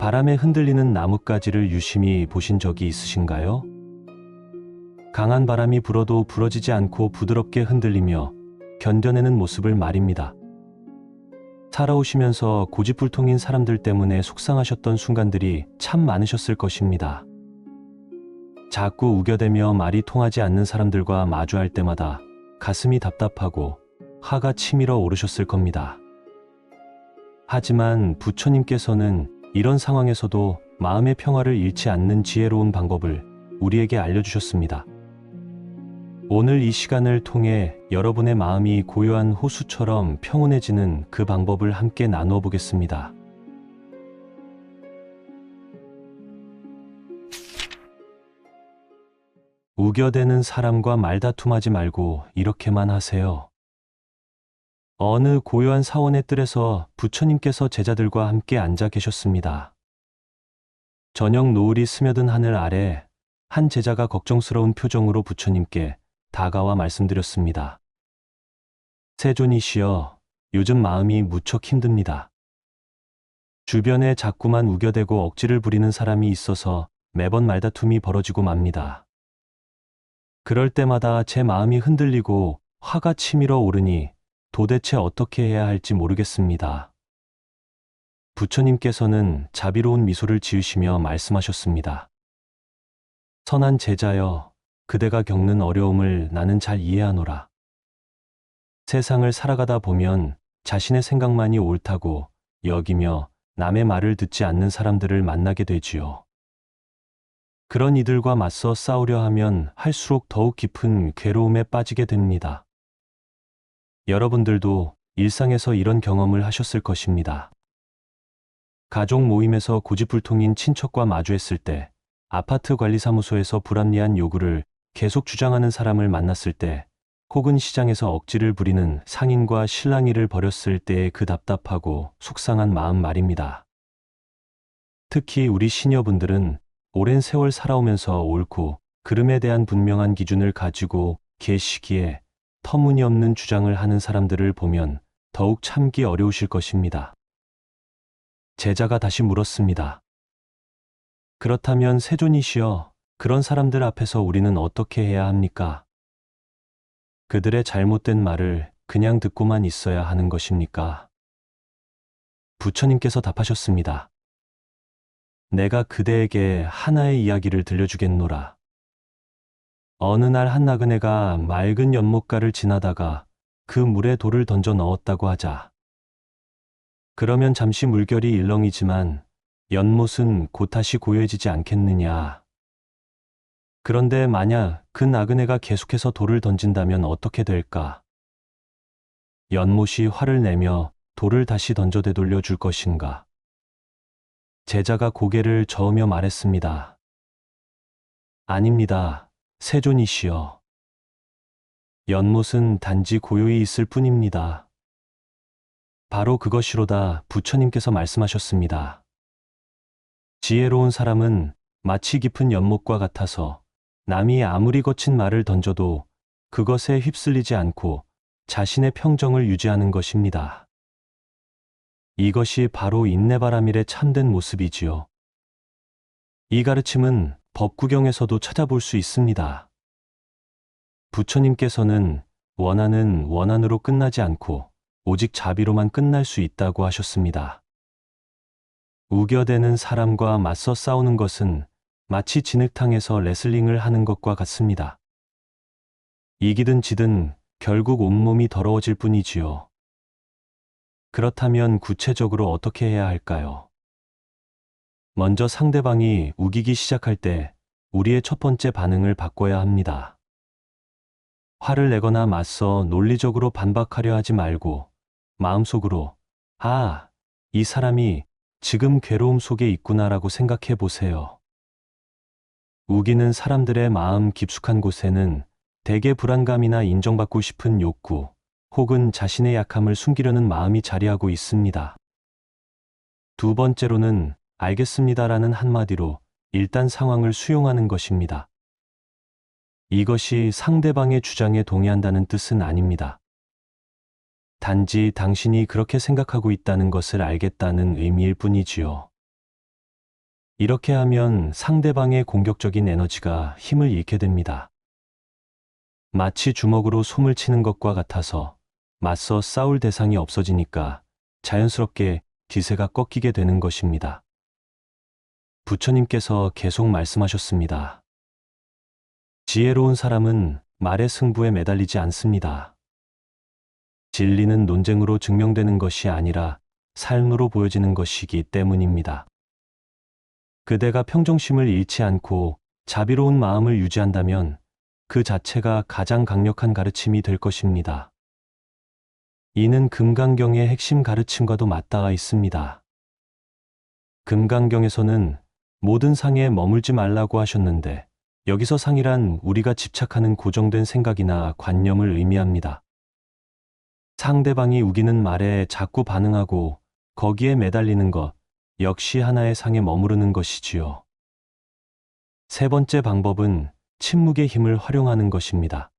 바람에 흔들리는 나뭇가지를 유심히 보신 적이 있으신가요? 강한 바람이 불어도 부러지지 않고 부드럽게 흔들리며 견뎌내는 모습을 말입니다. 살아오시면서 고집불통인 사람들 때문에 속상하셨던 순간들이 참 많으셨을 것입니다. 자꾸 우겨대며 말이 통하지 않는 사람들과 마주할 때마다 가슴이 답답하고 화가 치밀어 오르셨을 겁니다. 하지만 부처님께서는 이런 상황에서도 마음의 평화를 잃지 않는 지혜로운 방법을 우리에게 알려주셨습니다. 오늘 이 시간을 통해 여러분의 마음이 고요한 호수처럼 평온해지는 그 방법을 함께 나누어 보겠습니다. 우겨대는 사람과 말다툼하지 말고 이렇게만 하세요. 어느 고요한 사원의 뜰에서 부처님께서 제자들과 함께 앉아 계셨습니다. 저녁 노을이 스며든 하늘 아래 한 제자가 걱정스러운 표정으로 부처님께 다가와 말씀드렸습니다. 세존이시여, 요즘 마음이 무척 힘듭니다. 주변에 자꾸만 우겨대고 억지를 부리는 사람이 있어서 매번 말다툼이 벌어지고 맙니다. 그럴 때마다 제 마음이 흔들리고 화가 치밀어 오르니 도대체 어떻게 해야 할지 모르겠습니다. 부처님께서는 자비로운 미소를 지으시며 말씀하셨습니다. 선한 제자여, 그대가 겪는 어려움을 나는 잘 이해하노라. 세상을 살아가다 보면 자신의 생각만이 옳다고 여기며 남의 말을 듣지 않는 사람들을 만나게 되지요. 그런 이들과 맞서 싸우려 하면 할수록 더욱 깊은 괴로움에 빠지게 됩니다. 여러분들도 일상에서 이런 경험을 하셨을 것입니다. 가족 모임에서 고집불통인 친척과 마주했을 때, 아파트 관리사무소에서 불합리한 요구를 계속 주장하는 사람을 만났을 때, 혹은 시장에서 억지를 부리는 상인과 실랑이를 벌였을 때의 그 답답하고 속상한 마음 말입니다. 특히 우리 시니어분들은 오랜 세월 살아오면서 옳고 그름에 대한 분명한 기준을 가지고 계시기에 터무니없는 주장을 하는 사람들을 보면 더욱 참기 어려우실 것입니다. 제자가 다시 물었습니다. 그렇다면 세존이시여, 그런 사람들 앞에서 우리는 어떻게 해야 합니까? 그들의 잘못된 말을 그냥 듣고만 있어야 하는 것입니까? 부처님께서 답하셨습니다. 내가 그대에게 하나의 이야기를 들려주겠노라. 어느 날 한 나그네가 맑은 연못가를 지나다가 그 물에 돌을 던져 넣었다고 하자. 그러면 잠시 물결이 일렁이지만 연못은 곧 다시 고요해지지 않겠느냐. 그런데 만약 그 나그네가 계속해서 돌을 던진다면 어떻게 될까? 연못이 화를 내며 돌을 다시 던져 되돌려 줄 것인가? 제자가 고개를 저으며 말했습니다. 아닙니다, 세존이시여. 연못은 단지 고요히 있을 뿐입니다. 바로 그것이로다. 부처님께서 말씀하셨습니다. 지혜로운 사람은 마치 깊은 연못과 같아서 남이 아무리 거친 말을 던져도 그것에 휩쓸리지 않고 자신의 평정을 유지하는 것입니다. 이것이 바로 인내바라밀의 참된 모습이지요. 이 가르침은 법구경에서도 찾아볼 수 있습니다. 부처님께서는 원한은 원한으로 끝나지 않고 오직 자비로만 끝날 수 있다고 하셨습니다. 우겨대는 사람과 맞서 싸우는 것은 마치 진흙탕에서 레슬링을 하는 것과 같습니다. 이기든 지든 결국 온몸이 더러워질 뿐이지요. 그렇다면 구체적으로 어떻게 해야 할까요? 먼저 상대방이 우기기 시작할 때 우리의 첫 번째 반응을 바꿔야 합니다. 화를 내거나 맞서 논리적으로 반박하려 하지 말고 마음속으로 이 사람이 지금 괴로움 속에 있구나라고 생각해 보세요. 우기는 사람들의 마음 깊숙한 곳에는 대개 불안감이나 인정받고 싶은 욕구, 혹은 자신의 약함을 숨기려는 마음이 자리하고 있습니다. 두 번째로는 알겠습니다라는 한마디로 일단 상황을 수용하는 것입니다. 이것이 상대방의 주장에 동의한다는 뜻은 아닙니다. 단지 당신이 그렇게 생각하고 있다는 것을 알겠다는 의미일 뿐이지요. 이렇게 하면 상대방의 공격적인 에너지가 힘을 잃게 됩니다. 마치 주먹으로 솜을 치는 것과 같아서 맞서 싸울 대상이 없어지니까 자연스럽게 기세가 꺾이게 되는 것입니다. 부처님께서 계속 말씀하셨습니다. 지혜로운 사람은 말의 승부에 매달리지 않습니다. 진리는 논쟁으로 증명되는 것이 아니라 삶으로 보여지는 것이기 때문입니다. 그대가 평정심을 잃지 않고 자비로운 마음을 유지한다면 그 자체가 가장 강력한 가르침이 될 것입니다. 이는 금강경의 핵심 가르침과도 맞닿아 있습니다. 금강경에서는 모든 상에 머물지 말라고 하셨는데 여기서 상이란 우리가 집착하는 고정된 생각이나 관념을 의미합니다. 상대방이 우기는 말에 자꾸 반응하고 거기에 매달리는 것 역시 하나의 상에 머무르는 것이지요. 세 번째 방법은 침묵의 힘을 활용하는 것입니다.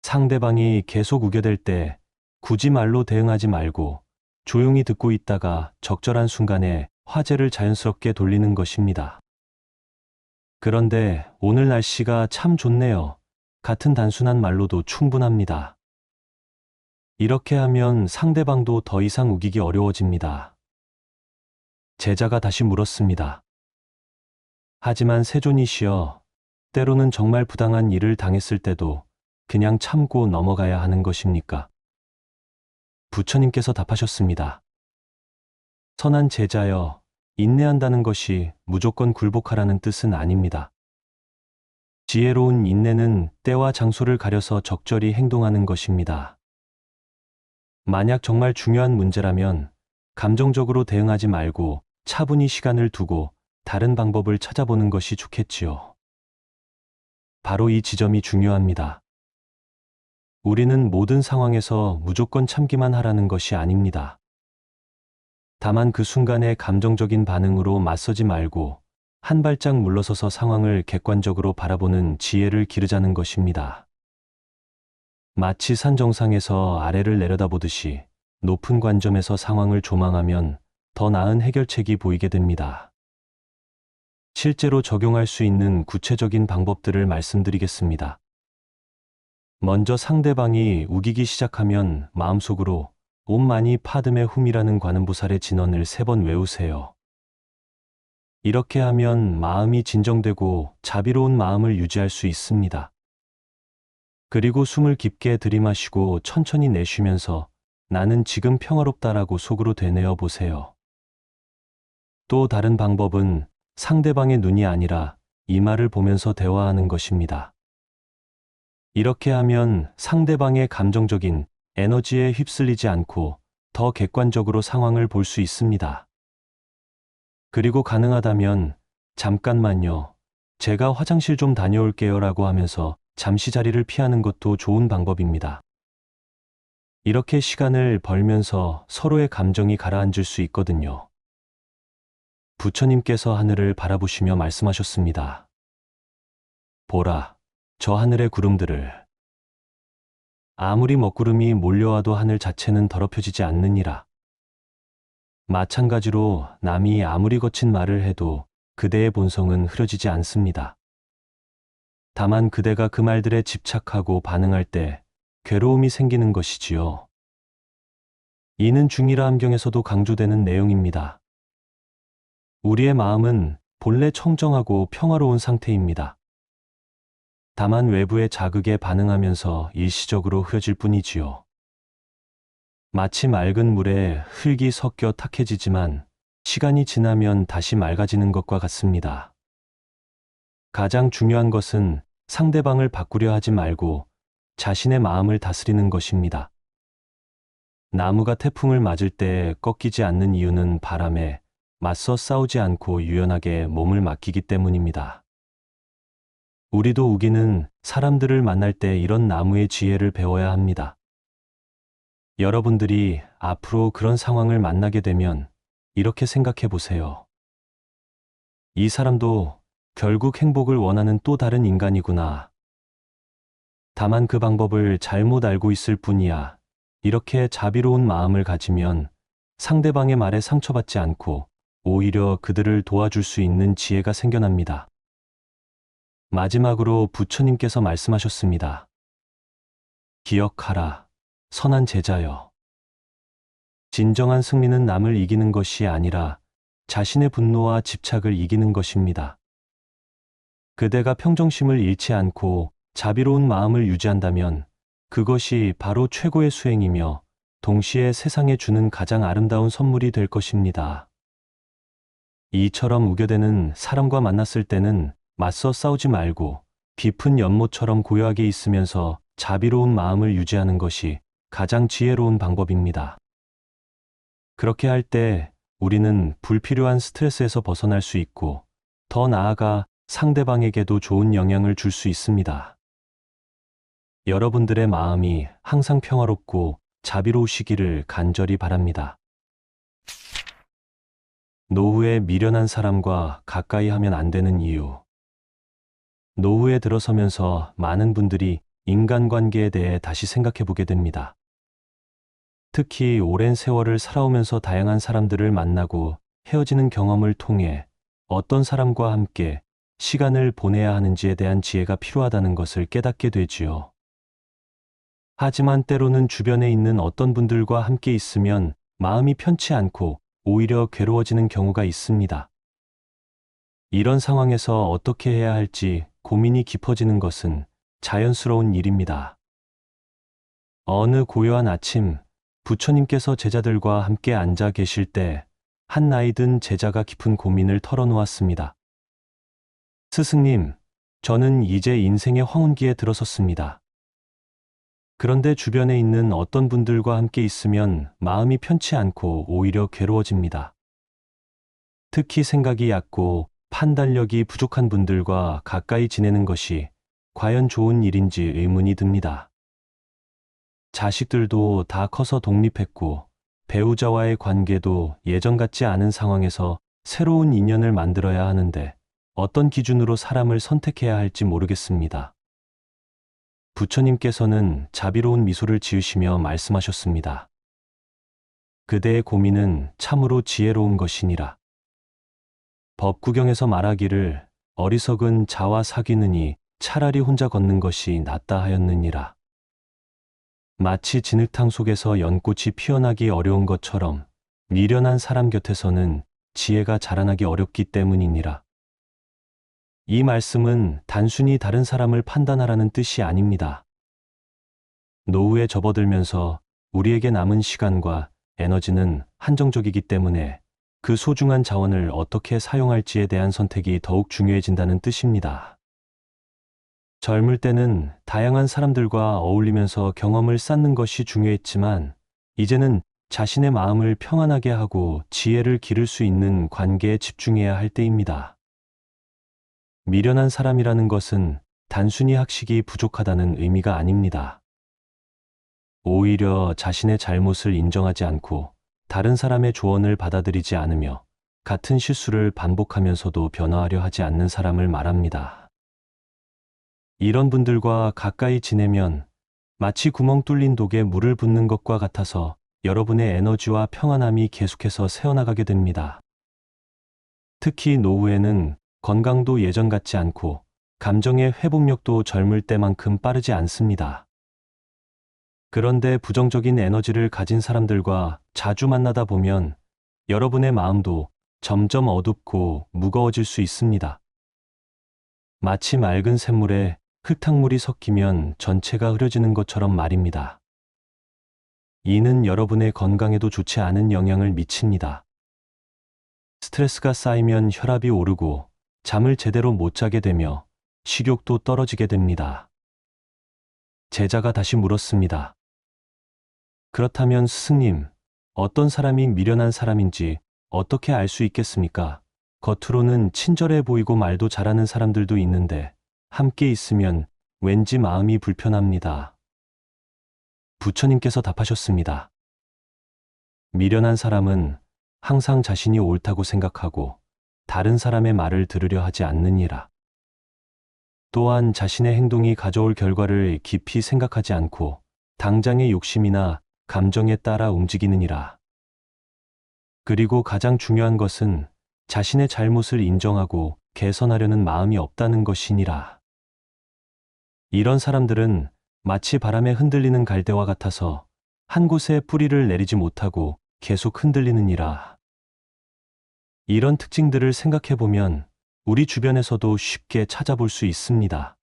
상대방이 계속 우겨댈 때 굳이 말로 대응하지 말고 조용히 듣고 있다가 적절한 순간에 화제를 자연스럽게 돌리는 것입니다. 그런데 오늘 날씨가 참 좋네요. 같은 단순한 말로도 충분합니다. 이렇게 하면 상대방도 더 이상 우기기 어려워집니다. 제자가 다시 물었습니다. 하지만 세존이시여, 때로는 정말 부당한 일을 당했을 때도 그냥 참고 넘어가야 하는 것입니까? 부처님께서 답하셨습니다. 선한 제자여, 인내한다는 것이 무조건 굴복하라는 뜻은 아닙니다. 지혜로운 인내는 때와 장소를 가려서 적절히 행동하는 것입니다. 만약 정말 중요한 문제라면 감정적으로 대응하지 말고 차분히 시간을 두고 다른 방법을 찾아보는 것이 좋겠지요. 바로 이 지점이 중요합니다. 우리는 모든 상황에서 무조건 참기만 하라는 것이 아닙니다. 다만 그 순간의 감정적인 반응으로 맞서지 말고 한 발짝 물러서서 상황을 객관적으로 바라보는 지혜를 기르자는 것입니다. 마치 산 정상에서 아래를 내려다보듯이 높은 관점에서 상황을 조망하면 더 나은 해결책이 보이게 됩니다. 실제로 적용할 수 있는 구체적인 방법들을 말씀드리겠습니다. 먼저 상대방이 우기기 시작하면 마음속으로 옴 마니 파드메 훔이라는 관음보살의 진언을 3번 외우세요. 이렇게 하면 마음이 진정되고 자비로운 마음을 유지할 수 있습니다. 그리고 숨을 깊게 들이마시고 천천히 내쉬면서 나는 지금 평화롭다라고 속으로 되뇌어 보세요. 또 다른 방법은 상대방의 눈이 아니라 이마를 보면서 대화하는 것입니다. 이렇게 하면 상대방의 감정적인 에너지에 휩쓸리지 않고 더 객관적으로 상황을 볼 수 있습니다. 그리고 가능하다면 잠깐만요. 제가 화장실 좀 다녀올게요 라고 하면서 잠시 자리를 피하는 것도 좋은 방법입니다. 이렇게 시간을 벌면서 서로의 감정이 가라앉을 수 있거든요. 부처님께서 하늘을 바라보시며 말씀하셨습니다. 보라, 저 하늘의 구름들을. 아무리 먹구름이 몰려와도 하늘 자체는 더럽혀지지 않느니라. 마찬가지로 남이 아무리 거친 말을 해도 그대의 본성은 흐려지지 않습니다. 다만 그대가 그 말들에 집착하고 반응할 때 괴로움이 생기는 것이지요. 이는 중이라 함경에서도 강조되는 내용입니다. 우리의 마음은 본래 청정하고 평화로운 상태입니다. 다만 외부의 자극에 반응하면서 일시적으로 흐려질 뿐이지요. 마치 맑은 물에 흙이 섞여 탁해지지만 시간이 지나면 다시 맑아지는 것과 같습니다. 가장 중요한 것은 상대방을 바꾸려 하지 말고 자신의 마음을 다스리는 것입니다. 나무가 태풍을 맞을 때 꺾이지 않는 이유는 바람에 맞서 싸우지 않고 유연하게 몸을 맡기기 때문입니다. 우리도 우기는 사람들을 만날 때 이런 나무의 지혜를 배워야 합니다. 여러분들이 앞으로 그런 상황을 만나게 되면 이렇게 생각해 보세요. 이 사람도 결국 행복을 원하는 또 다른 인간이구나. 다만 그 방법을 잘못 알고 있을 뿐이야. 이렇게 자비로운 마음을 가지면 상대방의 말에 상처받지 않고 오히려 그들을 도와줄 수 있는 지혜가 생겨납니다. 마지막으로 부처님께서 말씀하셨습니다. 기억하라, 선한 제자여. 진정한 승리는 남을 이기는 것이 아니라 자신의 분노와 집착을 이기는 것입니다. 그대가 평정심을 잃지 않고 자비로운 마음을 유지한다면 그것이 바로 최고의 수행이며 동시에 세상에 주는 가장 아름다운 선물이 될 것입니다. 이처럼 우겨대는 사람과 만났을 때는 맞서 싸우지 말고 깊은 연못처럼 고요하게 있으면서 자비로운 마음을 유지하는 것이 가장 지혜로운 방법입니다. 그렇게 할 때 우리는 불필요한 스트레스에서 벗어날 수 있고 더 나아가 상대방에게도 좋은 영향을 줄 수 있습니다. 여러분들의 마음이 항상 평화롭고 자비로우시기를 간절히 바랍니다. 노후에 미련한 사람과 가까이 하면 안 되는 이유. 노후에 들어서면서 많은 분들이 인간관계에 대해 다시 생각해 보게 됩니다. 특히 오랜 세월을 살아오면서 다양한 사람들을 만나고 헤어지는 경험을 통해 어떤 사람과 함께 시간을 보내야 하는지에 대한 지혜가 필요하다는 것을 깨닫게 되지요. 하지만 때로는 주변에 있는 어떤 분들과 함께 있으면 마음이 편치 않고 오히려 괴로워지는 경우가 있습니다. 이런 상황에서 어떻게 해야 할지 고민이 깊어지는 것은 자연스러운 일입니다. 어느 고요한 아침, 부처님께서 제자들과 함께 앉아 계실 때 한 나이 든 제자가 깊은 고민을 털어놓았습니다. 스승님, 저는 이제 인생의 황혼기에 들어섰습니다. 그런데 주변에 있는 어떤 분들과 함께 있으면 마음이 편치 않고 오히려 괴로워집니다. 특히 생각이 얕고 판단력이 부족한 분들과 가까이 지내는 것이 과연 좋은 일인지 의문이 듭니다. 자식들도 다 커서 독립했고 배우자와의 관계도 예전 같지 않은 상황에서 새로운 인연을 만들어야 하는데 어떤 기준으로 사람을 선택해야 할지 모르겠습니다. 부처님께서는 자비로운 미소를 지으시며 말씀하셨습니다. 그대의 고민은 참으로 지혜로운 것이니라. 법구경에서 말하기를 어리석은 자와 사귀느니 차라리 혼자 걷는 것이 낫다 하였느니라. 마치 진흙탕 속에서 연꽃이 피어나기 어려운 것처럼 미련한 사람 곁에서는 지혜가 자라나기 어렵기 때문이니라. 이 말씀은 단순히 다른 사람을 판단하라는 뜻이 아닙니다. 노후에 접어들면서 우리에게 남은 시간과 에너지는 한정적이기 때문에 그 소중한 자원을 어떻게 사용할지에 대한 선택이 더욱 중요해진다는 뜻입니다. 젊을 때는 다양한 사람들과 어울리면서 경험을 쌓는 것이 중요했지만 이제는 자신의 마음을 평안하게 하고 지혜를 기를 수 있는 관계에 집중해야 할 때입니다. 미련한 사람이라는 것은 단순히 학식이 부족하다는 의미가 아닙니다. 오히려 자신의 잘못을 인정하지 않고 다른 사람의 조언을 받아들이지 않으며 같은 실수를 반복하면서도 변화하려 하지 않는 사람을 말합니다. 이런 분들과 가까이 지내면 마치 구멍 뚫린 독에 물을 붓는 것과 같아서 여러분의 에너지와 평안함이 계속해서 새어나가게 됩니다. 특히 노후에는 건강도 예전 같지 않고 감정의 회복력도 젊을 때만큼 빠르지 않습니다. 그런데 부정적인 에너지를 가진 사람들과 자주 만나다 보면 여러분의 마음도 점점 어둡고 무거워질 수 있습니다. 마치 맑은 샘물에 흙탕물이 섞이면 전체가 흐려지는 것처럼 말입니다. 이는 여러분의 건강에도 좋지 않은 영향을 미칩니다. 스트레스가 쌓이면 혈압이 오르고 잠을 제대로 못 자게 되며 식욕도 떨어지게 됩니다. 제자가 다시 물었습니다. 그렇다면 스승님, 어떤 사람이 미련한 사람인지 어떻게 알 수 있겠습니까? 겉으로는 친절해 보이고 말도 잘하는 사람들도 있는데 함께 있으면 왠지 마음이 불편합니다. 부처님께서 답하셨습니다. 미련한 사람은 항상 자신이 옳다고 생각하고 다른 사람의 말을 들으려 하지 않느니라. 또한 자신의 행동이 가져올 결과를 깊이 생각하지 않고 당장의 욕심이나 감정에 따라 움직이느니라. 그리고 가장 중요한 것은 자신의 잘못을 인정하고 개선하려는 마음이 없다는 것이니라. 이런 사람들은 마치 바람에 흔들리는 갈대와 같아서 한 곳에 뿌리를 내리지 못하고 계속 흔들리느니라. 이런 특징들을 생각해 보면 우리 주변에서도 쉽게 찾아볼 수 있습니다.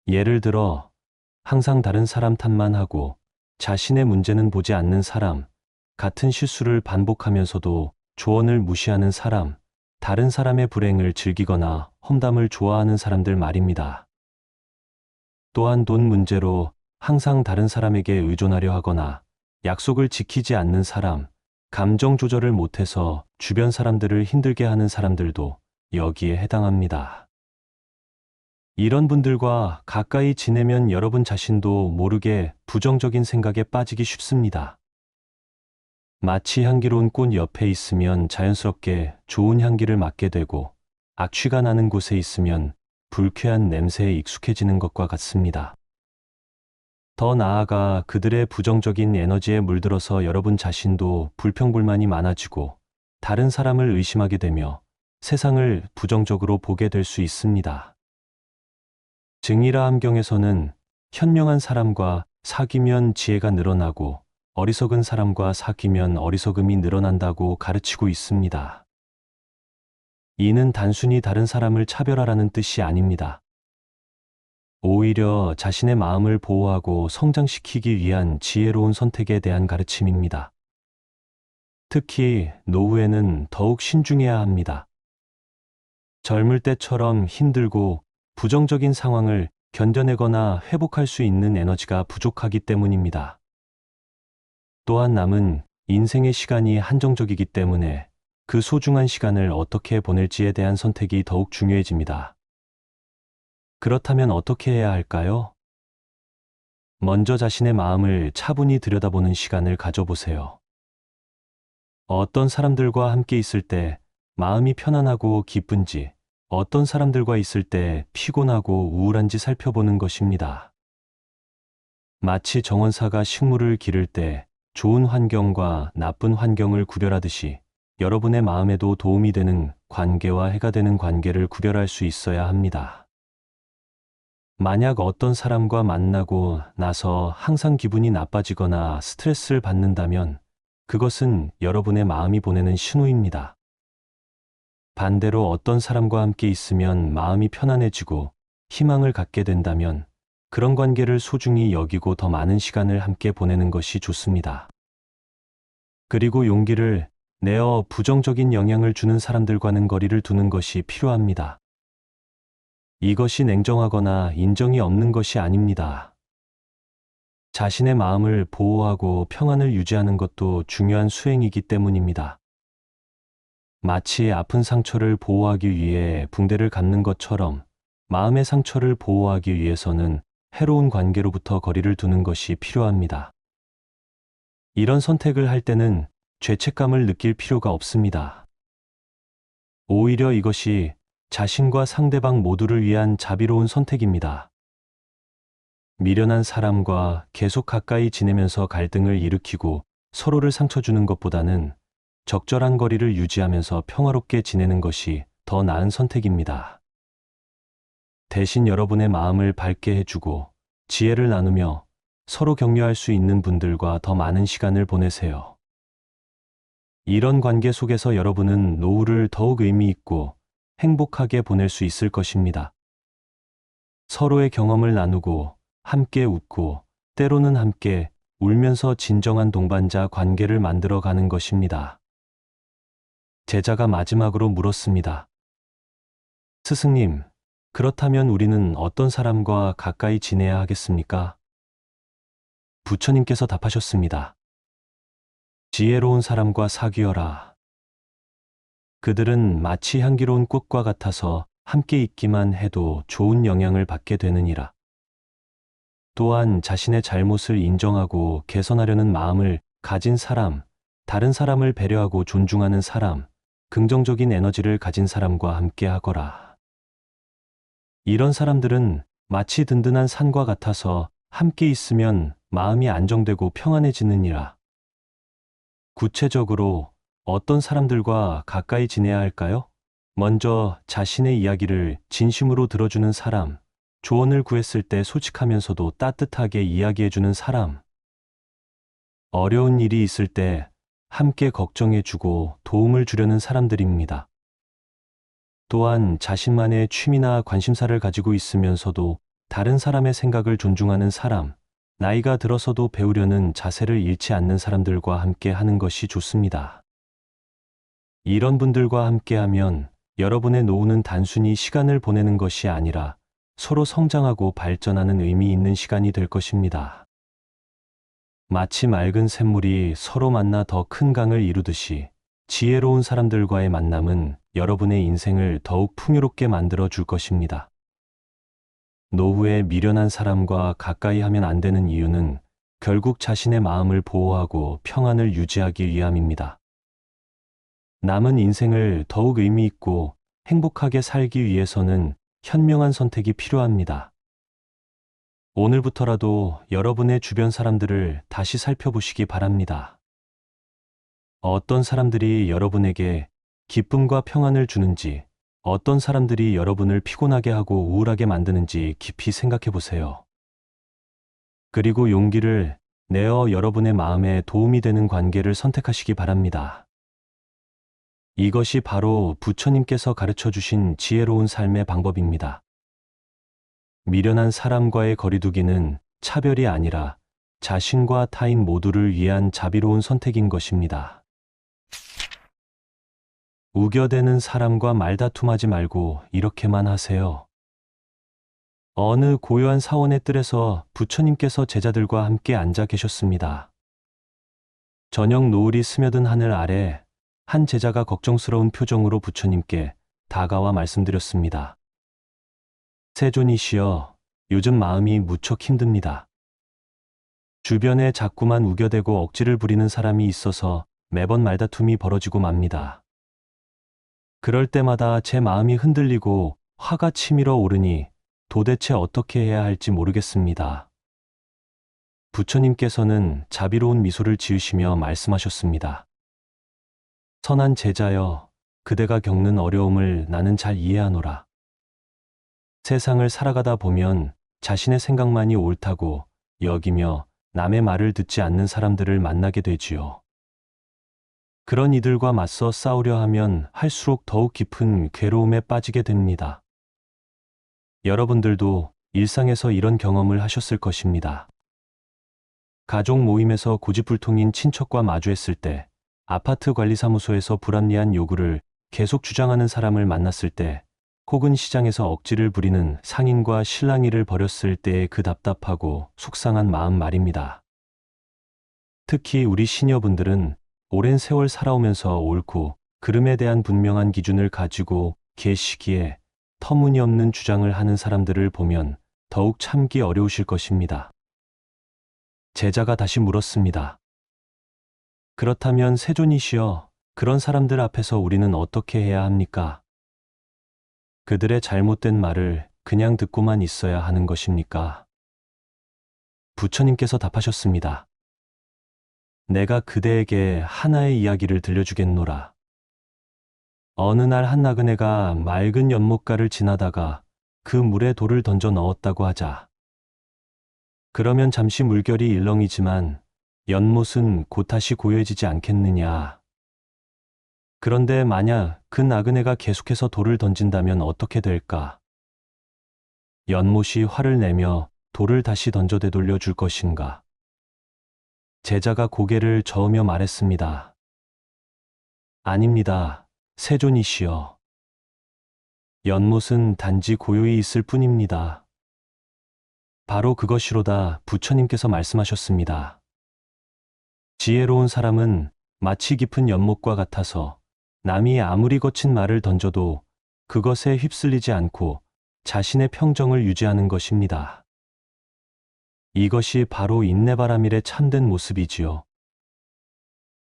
예를 들어, 항상 다른 사람 탓만 하고 자신의 문제는 보지 않는 사람, 같은 실수를 반복하면서도 조언을 무시하는 사람, 다른 사람의 불행을 즐기거나 험담을 좋아하는 사람들 말입니다. 또한 돈 문제로 항상 다른 사람에게 의존하려 하거나 약속을 지키지 않는 사람, 감정 조절을 못해서 주변 사람들을 힘들게 하는 사람들도 여기에 해당합니다. 이런 분들과 가까이 지내면 여러분 자신도 모르게 부정적인 생각에 빠지기 쉽습니다. 마치 향기로운 꽃 옆에 있으면 자연스럽게 좋은 향기를 맡게 되고 악취가 나는 곳에 있으면 불쾌한 냄새에 익숙해지는 것과 같습니다. 더 나아가 그들의 부정적인 에너지에 물들어서 여러분 자신도 불평불만이 많아지고 다른 사람을 의심하게 되며 세상을 부정적으로 보게 될 수 있습니다. 증이라 함경에서는 현명한 사람과 사귀면 지혜가 늘어나고 어리석은 사람과 사귀면 어리석음이 늘어난다고 가르치고 있습니다. 이는 단순히 다른 사람을 차별하라는 뜻이 아닙니다. 오히려 자신의 마음을 보호하고 성장시키기 위한 지혜로운 선택에 대한 가르침입니다. 특히 노후에는 더욱 신중해야 합니다. 젊을 때처럼 힘들고 부정적인 상황을 견뎌내거나 회복할 수 있는 에너지가 부족하기 때문입니다. 또한 남은 인생의 시간이 한정적이기 때문에 그 소중한 시간을 어떻게 보낼지에 대한 선택이 더욱 중요해집니다. 그렇다면 어떻게 해야 할까요? 먼저 자신의 마음을 차분히 들여다보는 시간을 가져보세요. 어떤 사람들과 함께 있을 때 마음이 편안하고 기쁜지, 어떤 사람들과 있을 때 피곤하고 우울한지 살펴보는 것입니다. 마치 정원사가 식물을 기를 때 좋은 환경과 나쁜 환경을 구별하듯이 여러분의 마음에도 도움이 되는 관계와 해가 되는 관계를 구별할 수 있어야 합니다. 만약 어떤 사람과 만나고 나서 항상 기분이 나빠지거나 스트레스를 받는다면 그것은 여러분의 마음이 보내는 신호입니다. 반대로 어떤 사람과 함께 있으면 마음이 편안해지고 희망을 갖게 된다면 그런 관계를 소중히 여기고 더 많은 시간을 함께 보내는 것이 좋습니다. 그리고 용기를 내어 부정적인 영향을 주는 사람들과는 거리를 두는 것이 필요합니다. 이것이 냉정하거나 인정이 없는 것이 아닙니다. 자신의 마음을 보호하고 평안을 유지하는 것도 중요한 수행이기 때문입니다. 마치 아픈 상처를 보호하기 위해 붕대를 감는 것처럼 마음의 상처를 보호하기 위해서는 해로운 관계로부터 거리를 두는 것이 필요합니다. 이런 선택을 할 때는 죄책감을 느낄 필요가 없습니다. 오히려 이것이 자신과 상대방 모두를 위한 자비로운 선택입니다. 미련한 사람과 계속 가까이 지내면서 갈등을 일으키고 서로를 상처 주는 것보다는 적절한 거리를 유지하면서 평화롭게 지내는 것이 더 나은 선택입니다. 대신 여러분의 마음을 밝게 해주고 지혜를 나누며 서로 격려할 수 있는 분들과 더 많은 시간을 보내세요. 이런 관계 속에서 여러분은 노후를 더욱 의미 있고 행복하게 보낼 수 있을 것입니다. 서로의 경험을 나누고 함께 웃고 때로는 함께 울면서 진정한 동반자 관계를 만들어 가는 것입니다. 제자가 마지막으로 물었습니다. 스승님, 그렇다면 우리는 어떤 사람과 가까이 지내야 하겠습니까? 부처님께서 답하셨습니다. 지혜로운 사람과 사귀어라. 그들은 마치 향기로운 꽃과 같아서 함께 있기만 해도 좋은 영향을 받게 되느니라. 또한 자신의 잘못을 인정하고 개선하려는 마음을 가진 사람, 다른 사람을 배려하고 존중하는 사람, 긍정적인 에너지를 가진 사람과 함께 하거라. 이런 사람들은 마치 든든한 산과 같아서 함께 있으면 마음이 안정되고 평안해지느니라. 구체적으로 어떤 사람들과 가까이 지내야 할까요? 먼저 자신의 이야기를 진심으로 들어주는 사람, 조언을 구했을 때 솔직하면서도 따뜻하게 이야기해주는 사람, 어려운 일이 있을 때 함께 걱정해주고 도움을 주려는 사람들입니다. 또한 자신만의 취미나 관심사를 가지고 있으면서도 다른 사람의 생각을 존중하는 사람, 나이가 들어서도 배우려는 자세를 잃지 않는 사람들과 함께 하는 것이 좋습니다. 이런 분들과 함께하면 여러분의 노후는 단순히 시간을 보내는 것이 아니라 서로 성장하고 발전하는 의미 있는 시간이 될 것입니다. 마치 맑은 샘물이 서로 만나 더 큰 강을 이루듯이 지혜로운 사람들과의 만남은 여러분의 인생을 더욱 풍요롭게 만들어 줄 것입니다. 노후에 미련한 사람과 가까이 하면 안 되는 이유는 결국 자신의 마음을 보호하고 평안을 유지하기 위함입니다. 남은 인생을 더욱 의미 있고 행복하게 살기 위해서는 현명한 선택이 필요합니다. 오늘부터라도 여러분의 주변 사람들을 다시 살펴보시기 바랍니다. 어떤 사람들이 여러분에게 기쁨과 평안을 주는지, 어떤 사람들이 여러분을 피곤하게 하고 우울하게 만드는지 깊이 생각해 보세요. 그리고 용기를 내어 여러분의 마음에 도움이 되는 관계를 선택하시기 바랍니다. 이것이 바로 부처님께서 가르쳐 주신 지혜로운 삶의 방법입니다. 미련한 사람과의 거리두기는 차별이 아니라 자신과 타인 모두를 위한 자비로운 선택인 것입니다. 우겨대는 사람과 말다툼하지 말고 이렇게만 하세요. 어느 고요한 사원의 뜰에서 부처님께서 제자들과 함께 앉아 계셨습니다. 저녁 노을이 스며든 하늘 아래 한 제자가 걱정스러운 표정으로 부처님께 다가와 말씀드렸습니다. 세존이시여, 요즘 마음이 무척 힘듭니다. 주변에 자꾸만 우겨대고 억지를 부리는 사람이 있어서 매번 말다툼이 벌어지고 맙니다. 그럴 때마다 제 마음이 흔들리고 화가 치밀어 오르니 도대체 어떻게 해야 할지 모르겠습니다. 부처님께서는 자비로운 미소를 지으시며 말씀하셨습니다. 선한 제자여, 그대가 겪는 어려움을 나는 잘 이해하노라. 세상을 살아가다 보면 자신의 생각만이 옳다고 여기며 남의 말을 듣지 않는 사람들을 만나게 되지요. 그런 이들과 맞서 싸우려 하면 할수록 더욱 깊은 괴로움에 빠지게 됩니다. 여러분들도 일상에서 이런 경험을 하셨을 것입니다. 가족 모임에서 고집불통인 친척과 마주했을 때, 아파트 관리사무소에서 불합리한 요구를 계속 주장하는 사람을 만났을 때, 혹은 시장에서 억지를 부리는 상인과 실랑이를 벌였을 때의 그 답답하고 속상한 마음 말입니다. 특히 우리 시니어분들은 오랜 세월 살아오면서 옳고 그름에 대한 분명한 기준을 가지고 계시기에 터무니없는 주장을 하는 사람들을 보면 더욱 참기 어려우실 것입니다. 제자가 다시 물었습니다. 그렇다면 세존이시여, 그런 사람들 앞에서 우리는 어떻게 해야 합니까? 그들의 잘못된 말을 그냥 듣고만 있어야 하는 것입니까? 부처님께서 답하셨습니다. 내가 그대에게 하나의 이야기를 들려주겠노라. 어느 날 한 나그네가 맑은 연못가를 지나다가 그 물에 돌을 던져 넣었다고 하자. 그러면 잠시 물결이 일렁이지만 연못은 곧 다시 고요해지지 않겠느냐. 그런데 만약 그 나그네가 계속해서 돌을 던진다면 어떻게 될까? 연못이 화를 내며 돌을 다시 던져 되돌려 줄 것인가? 제자가 고개를 저으며 말했습니다. 아닙니다, 세존이시여. 연못은 단지 고요히 있을 뿐입니다. 바로 그것이로다. 부처님께서 말씀하셨습니다. 지혜로운 사람은 마치 깊은 연못과 같아서 남이 아무리 거친 말을 던져도 그것에 휩쓸리지 않고 자신의 평정을 유지하는 것입니다. 이것이 바로 인내바라밀의 참된 모습이지요.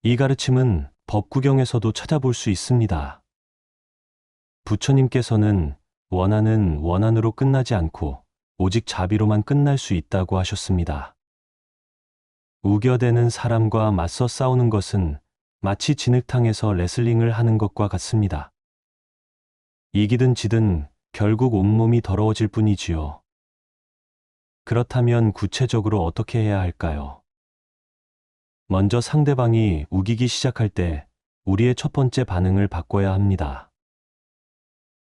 이 가르침은 법구경에서도 찾아볼 수 있습니다. 부처님께서는 원한은 원한으로 끝나지 않고 오직 자비로만 끝날 수 있다고 하셨습니다. 우겨대는 사람과 맞서 싸우는 것은 마치 진흙탕에서 레슬링을 하는 것과 같습니다. 이기든 지든 결국 온몸이 더러워질 뿐이지요. 그렇다면 구체적으로 어떻게 해야 할까요? 먼저 상대방이 우기기 시작할 때 우리의 첫 번째 반응을 바꿔야 합니다.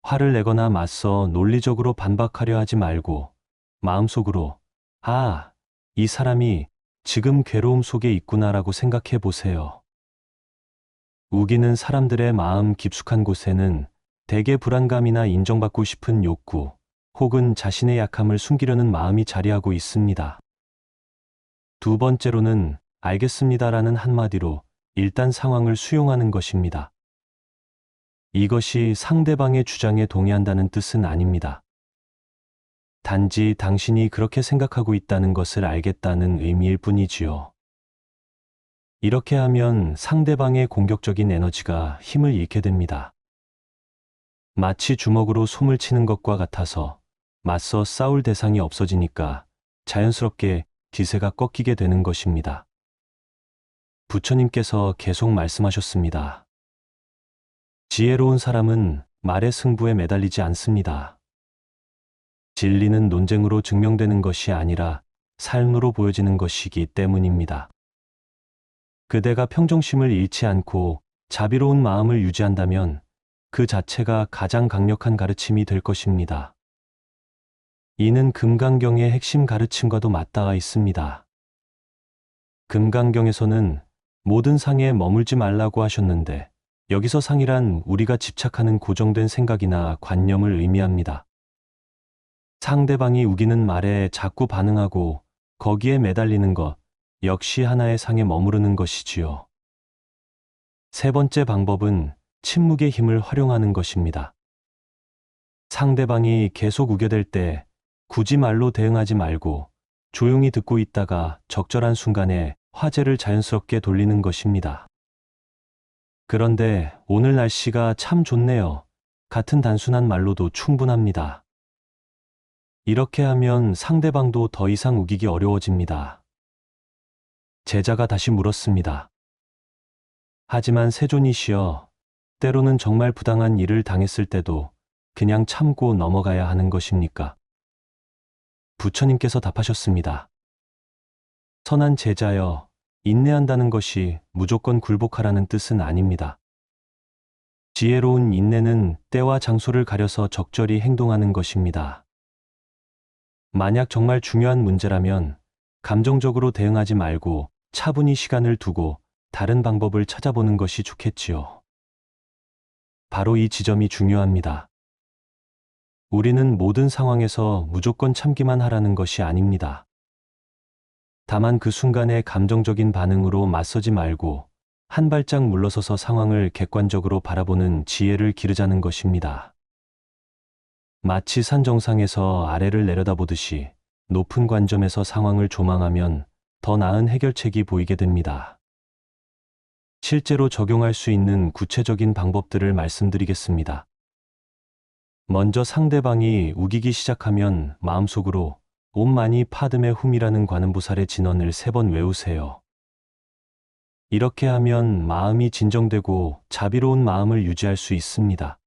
화를 내거나 맞서 논리적으로 반박하려 하지 말고 마음속으로 아, 이 사람이 지금 괴로움 속에 있구나라고 생각해 보세요. 우기는 사람들의 마음 깊숙한 곳에는 대개 불안감이나 인정받고 싶은 욕구 혹은 자신의 약함을 숨기려는 마음이 자리하고 있습니다. 두 번째로는 알겠습니다라는 한마디로 일단 상황을 수용하는 것입니다. 이것이 상대방의 주장에 동의한다는 뜻은 아닙니다. 단지 당신이 그렇게 생각하고 있다는 것을 알겠다는 의미일 뿐이지요. 이렇게 하면 상대방의 공격적인 에너지가 힘을 잃게 됩니다. 마치 주먹으로 솜을 치는 것과 같아서 맞서 싸울 대상이 없어지니까 자연스럽게 기세가 꺾이게 되는 것입니다. 부처님께서 계속 말씀하셨습니다. 지혜로운 사람은 말의 승부에 매달리지 않습니다. 진리는 논쟁으로 증명되는 것이 아니라 삶으로 보여지는 것이기 때문입니다. 그대가 평정심을 잃지 않고 자비로운 마음을 유지한다면 그 자체가 가장 강력한 가르침이 될 것입니다. 이는 금강경의 핵심 가르침과도 맞닿아 있습니다. 금강경에서는 모든 상에 머물지 말라고 하셨는데 여기서 상이란 우리가 집착하는 고정된 생각이나 관념을 의미합니다. 상대방이 우기는 말에 자꾸 반응하고 거기에 매달리는 것 역시 하나의 상에 머무르는 것이지요. 세 번째 방법은 침묵의 힘을 활용하는 것입니다. 상대방이 계속 우겨댈 때 굳이 말로 대응하지 말고 조용히 듣고 있다가 적절한 순간에 화제를 자연스럽게 돌리는 것입니다. 그런데 오늘 날씨가 참 좋네요. 같은 단순한 말로도 충분합니다. 이렇게 하면 상대방도 더 이상 우기기 어려워집니다. 제자가 다시 물었습니다. 하지만 세존이시여, 때로는 정말 부당한 일을 당했을 때도 그냥 참고 넘어가야 하는 것입니까? 부처님께서 답하셨습니다. 선한 제자여, 인내한다는 것이 무조건 굴복하라는 뜻은 아닙니다. 지혜로운 인내는 때와 장소를 가려서 적절히 행동하는 것입니다. 만약 정말 중요한 문제라면 감정적으로 대응하지 말고 차분히 시간을 두고 다른 방법을 찾아보는 것이 좋겠지요. 바로 이 지점이 중요합니다. 우리는 모든 상황에서 무조건 참기만 하라는 것이 아닙니다. 다만 그 순간의 감정적인 반응으로 맞서지 말고 한 발짝 물러서서 상황을 객관적으로 바라보는 지혜를 기르자는 것입니다. 마치 산 정상에서 아래를 내려다보듯이 높은 관점에서 상황을 조망하면 더 나은 해결책이 보이게 됩니다. 실제로 적용할 수 있는 구체적인 방법들을 말씀드리겠습니다. 먼저 상대방이 우기기 시작하면 마음속으로 옴 마니 파드메 훔이라는 관음보살의 진언을 3번 외우세요. 이렇게 하면 마음이 진정되고 자비로운 마음을 유지할 수 있습니다.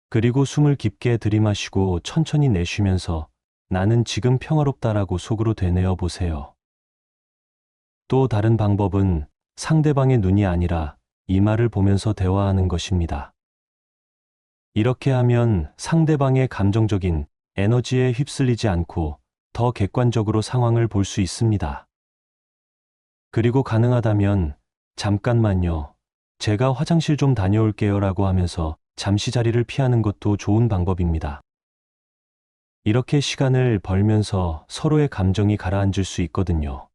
그리고 숨을 깊게 들이마시고 천천히 내쉬면서 나는 지금 평화롭다라고 속으로 되뇌어 보세요. 또 다른 방법은 상대방의 눈이 아니라 이마를 보면서 대화하는 것입니다. 이렇게 하면 상대방의 감정적인 에너지에 휩쓸리지 않고 더 객관적으로 상황을 볼 수 있습니다. 그리고 가능하다면 잠깐만요. 제가 화장실 좀 다녀올게요 라고 하면서 잠시 자리를 피하는 것도 좋은 방법입니다. 이렇게 시간을 벌면서 서로의 감정이 가라앉을 수 있거든요.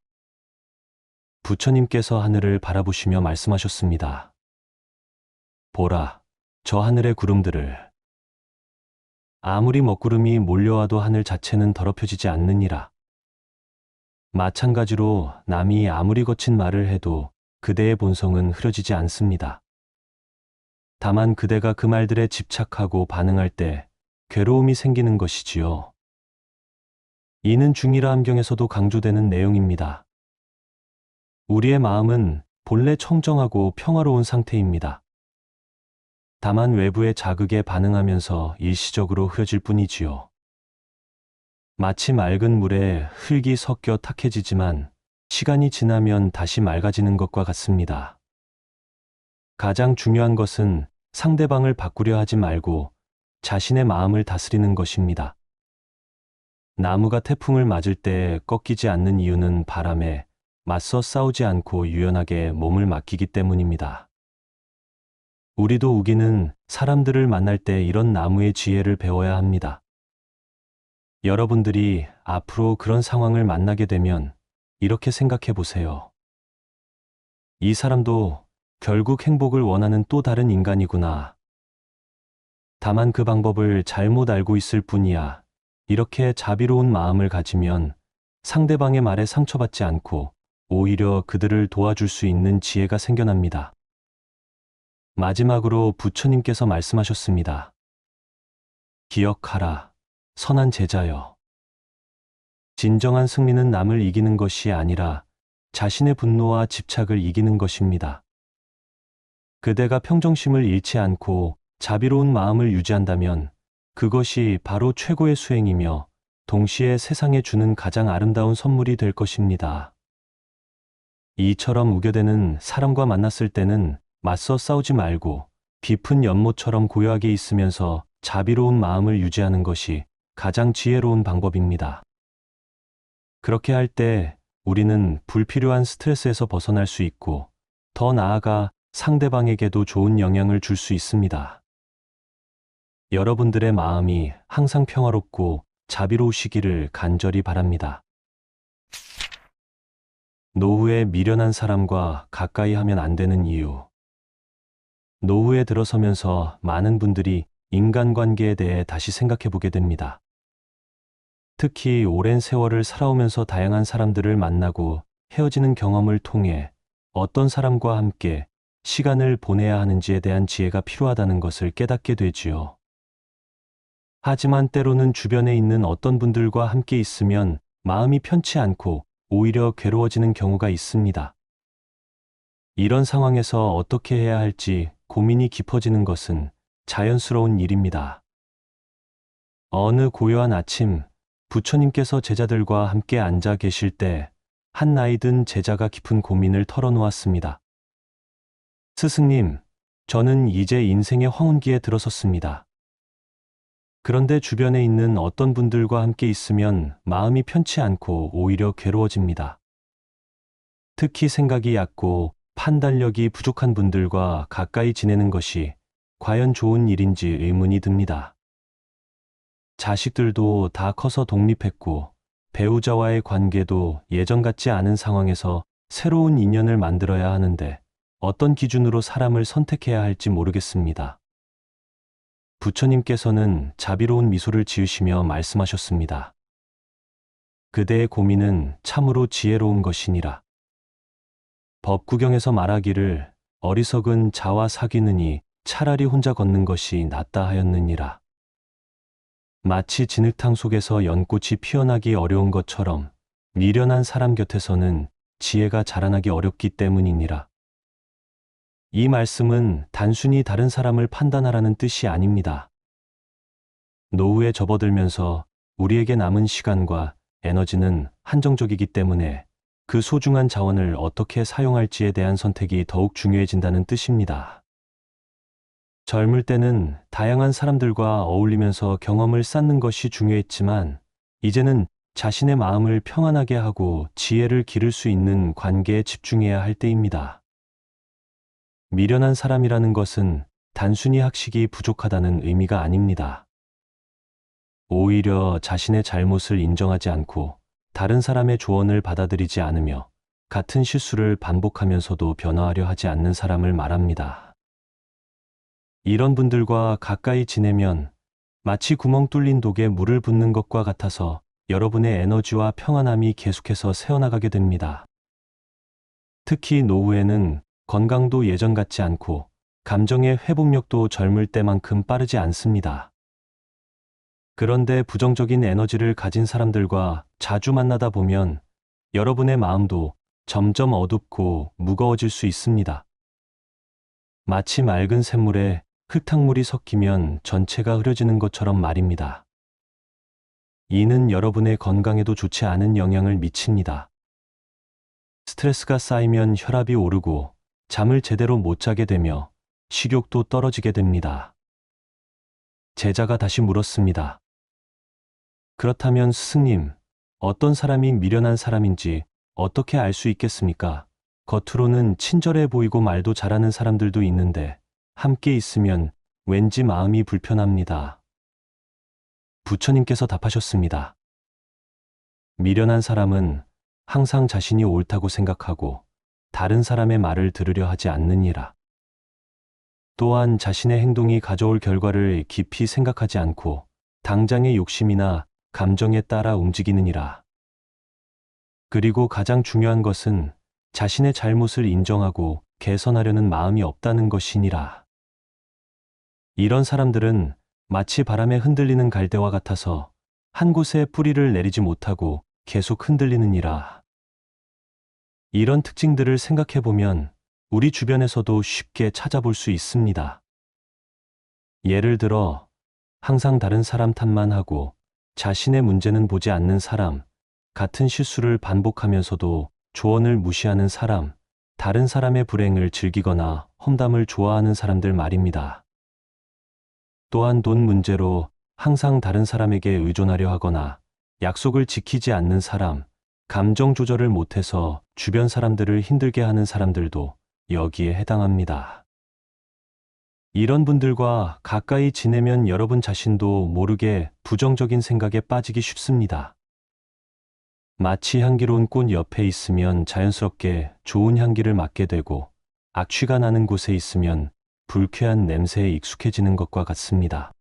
부처님께서 하늘을 바라보시며 말씀하셨습니다. 보라, 저 하늘의 구름들을. 아무리 먹구름이 몰려와도 하늘 자체는 더럽혀지지 않느니라. 마찬가지로 남이 아무리 거친 말을 해도 그대의 본성은 흐려지지 않습니다. 다만 그대가 그 말들에 집착하고 반응할 때 괴로움이 생기는 것이지요. 이는 중일화 함경에서도 강조되는 내용입니다. 우리의 마음은 본래 청정하고 평화로운 상태입니다. 다만 외부의 자극에 반응하면서 일시적으로 흐려질 뿐이지요. 마치 맑은 물에 흙이 섞여 탁해지지만 시간이 지나면 다시 맑아지는 것과 같습니다. 가장 중요한 것은 상대방을 바꾸려 하지 말고 자신의 마음을 다스리는 것입니다. 나무가 태풍을 맞을 때 꺾이지 않는 이유는 바람에 맞서 싸우지 않고 유연하게 몸을 맡기기 때문입니다. 우리도 우기는 사람들을 만날 때 이런 나무의 지혜를 배워야 합니다. 여러분들이 앞으로 그런 상황을 만나게 되면 이렇게 생각해 보세요. 이 사람도 결국 행복을 원하는 또 다른 인간이구나. 다만 그 방법을 잘못 알고 있을 뿐이야. 이렇게 자비로운 마음을 가지면 상대방의 말에 상처받지 않고 오히려 그들을 도와줄 수 있는 지혜가 생겨납니다. 마지막으로 부처님께서 말씀하셨습니다. 기억하라, 선한 제자여. 진정한 승리는 남을 이기는 것이 아니라 자신의 분노와 집착을 이기는 것입니다. 그대가 평정심을 잃지 않고 자비로운 마음을 유지한다면 그것이 바로 최고의 수행이며 동시에 세상에 주는 가장 아름다운 선물이 될 것입니다. 이처럼 우겨대는 사람과 만났을 때는 맞서 싸우지 말고 깊은 연못처럼 고요하게 있으면서 자비로운 마음을 유지하는 것이 가장 지혜로운 방법입니다. 그렇게 할 때 우리는 불필요한 스트레스에서 벗어날 수 있고 더 나아가 상대방에게도 좋은 영향을 줄 수 있습니다. 여러분들의 마음이 항상 평화롭고 자비로우시기를 간절히 바랍니다. 노후에 미련한 사람과 가까이 하면 안 되는 이유. 노후에 들어서면서 많은 분들이 인간관계에 대해 다시 생각해 보게 됩니다. 특히 오랜 세월을 살아오면서 다양한 사람들을 만나고 헤어지는 경험을 통해 어떤 사람과 함께 시간을 보내야 하는지에 대한 지혜가 필요하다는 것을 깨닫게 되지요. 하지만 때로는 주변에 있는 어떤 분들과 함께 있으면 마음이 편치 않고 오히려 괴로워지는 경우가 있습니다. 이런 상황에서 어떻게 해야 할지 고민이 깊어지는 것은 자연스러운 일입니다. 어느 고요한 아침, 부처님께서 제자들과 함께 앉아 계실 때 한 나이 든 제자가 깊은 고민을 털어놓았습니다. 스승님, 저는 이제 인생의 황혼기에 들어섰습니다. 그런데 주변에 있는 어떤 분들과 함께 있으면 마음이 편치 않고 오히려 괴로워집니다. 특히 생각이 얕고 판단력이 부족한 분들과 가까이 지내는 것이 과연 좋은 일인지 의문이 듭니다. 자식들도 다 커서 독립했고 배우자와의 관계도 예전 같지 않은 상황에서 새로운 인연을 만들어야 하는데 어떤 기준으로 사람을 선택해야 할지 모르겠습니다. 부처님께서는 자비로운 미소를 지으시며 말씀하셨습니다. 그대의 고민은 참으로 지혜로운 것이니라. 법구경에서 말하기를 어리석은 자와 사귀느니 차라리 혼자 걷는 것이 낫다 하였느니라. 마치 진흙탕 속에서 연꽃이 피어나기 어려운 것처럼 미련한 사람 곁에서는 지혜가 자라나기 어렵기 때문이니라. 이 말씀은 단순히 다른 사람을 판단하라는 뜻이 아닙니다. 노후에 접어들면서 우리에게 남은 시간과 에너지는 한정적이기 때문에 그 소중한 자원을 어떻게 사용할지에 대한 선택이 더욱 중요해진다는 뜻입니다. 젊을 때는 다양한 사람들과 어울리면서 경험을 쌓는 것이 중요했지만 이제는 자신의 마음을 평안하게 하고 지혜를 기를 수 있는 관계에 집중해야 할 때입니다. 미련한 사람이라는 것은 단순히 학식이 부족하다는 의미가 아닙니다. 오히려 자신의 잘못을 인정하지 않고 다른 사람의 조언을 받아들이지 않으며 같은 실수를 반복하면서도 변화하려 하지 않는 사람을 말합니다. 이런 분들과 가까이 지내면 마치 구멍 뚫린 독에 물을 붓는 것과 같아서 여러분의 에너지와 평안함이 계속해서 새어나가게 됩니다. 특히 노후에는 건강도 예전 같지 않고 감정의 회복력도 젊을 때만큼 빠르지 않습니다. 그런데 부정적인 에너지를 가진 사람들과 자주 만나다 보면 여러분의 마음도 점점 어둡고 무거워질 수 있습니다. 마치 맑은 샘물에 흙탕물이 섞이면 전체가 흐려지는 것처럼 말입니다. 이는 여러분의 건강에도 좋지 않은 영향을 미칩니다. 스트레스가 쌓이면 혈압이 오르고 잠을 제대로 못 자게 되며 식욕도 떨어지게 됩니다. 제자가 다시 물었습니다. 그렇다면 스승님, 어떤 사람이 미련한 사람인지 어떻게 알 수 있겠습니까? 겉으로는 친절해 보이고 말도 잘하는 사람들도 있는데 함께 있으면 왠지 마음이 불편합니다. 부처님께서 답하셨습니다. 미련한 사람은 항상 자신이 옳다고 생각하고 다른 사람의 말을 들으려 하지 않느니라. 또한 자신의 행동이 가져올 결과를 깊이 생각하지 않고 당장의 욕심이나 감정에 따라 움직이느니라. 그리고 가장 중요한 것은 자신의 잘못을 인정하고 개선하려는 마음이 없다는 것이니라. 이런 사람들은 마치 바람에 흔들리는 갈대와 같아서 한 곳에 뿌리를 내리지 못하고 계속 흔들리느니라. 이런 특징들을 생각해 보면 우리 주변에서도 쉽게 찾아볼 수 있습니다. 예를 들어, 항상 다른 사람 탓만 하고 자신의 문제는 보지 않는 사람, 같은 실수를 반복하면서도 조언을 무시하는 사람, 다른 사람의 불행을 즐기거나 험담을 좋아하는 사람들 말입니다. 또한 돈 문제로 항상 다른 사람에게 의존하려 하거나 약속을 지키지 않는 사람, 감정 조절을 못해서 주변 사람들을 힘들게 하는 사람들도 여기에 해당합니다. 이런 분들과 가까이 지내면 여러분 자신도 모르게 부정적인 생각에 빠지기 쉽습니다. 마치 향기로운 꽃 옆에 있으면 자연스럽게 좋은 향기를 맡게 되고 악취가 나는 곳에 있으면 불쾌한 냄새에 익숙해지는 것과 같습니다.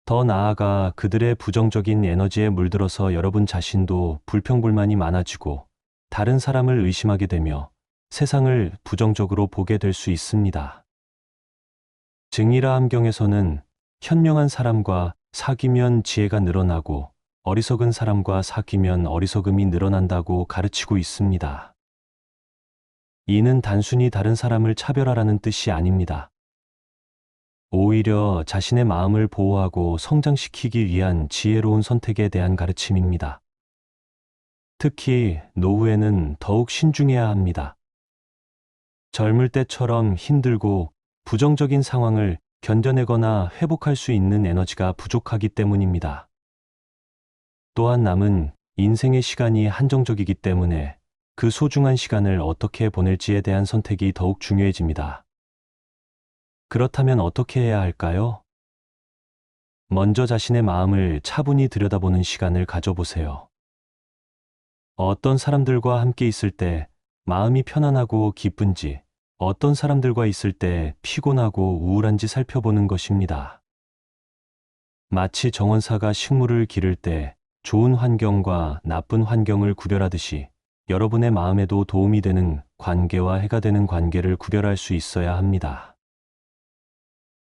더 나아가 그들의 부정적인 에너지에 물들어서 여러분 자신도 불평불만이 많아지고 다른 사람을 의심하게 되며 세상을 부정적으로 보게 될 수 있습니다. 증이라 함경에서는 현명한 사람과 사귀면 지혜가 늘어나고 어리석은 사람과 사귀면 어리석음이 늘어난다고 가르치고 있습니다. 이는 단순히 다른 사람을 차별하라는 뜻이 아닙니다. 오히려 자신의 마음을 보호하고 성장시키기 위한 지혜로운 선택에 대한 가르침입니다. 특히 노후에는 더욱 신중해야 합니다. 젊을 때처럼 힘들고 부정적인 상황을 견뎌내거나 회복할 수 있는 에너지가 부족하기 때문입니다. 또한 남은 인생의 시간이 한정적이기 때문에 그 소중한 시간을 어떻게 보낼지에 대한 선택이 더욱 중요해집니다. 그렇다면 어떻게 해야 할까요? 먼저 자신의 마음을 차분히 들여다보는 시간을 가져보세요. 어떤 사람들과 함께 있을 때 마음이 편안하고 기쁜지, 어떤 사람들과 있을 때 피곤하고 우울한지 살펴보는 것입니다. 마치 정원사가 식물을 기를 때 좋은 환경과 나쁜 환경을 구별하듯이 여러분의 마음에도 도움이 되는 관계와 해가 되는 관계를 구별할 수 있어야 합니다.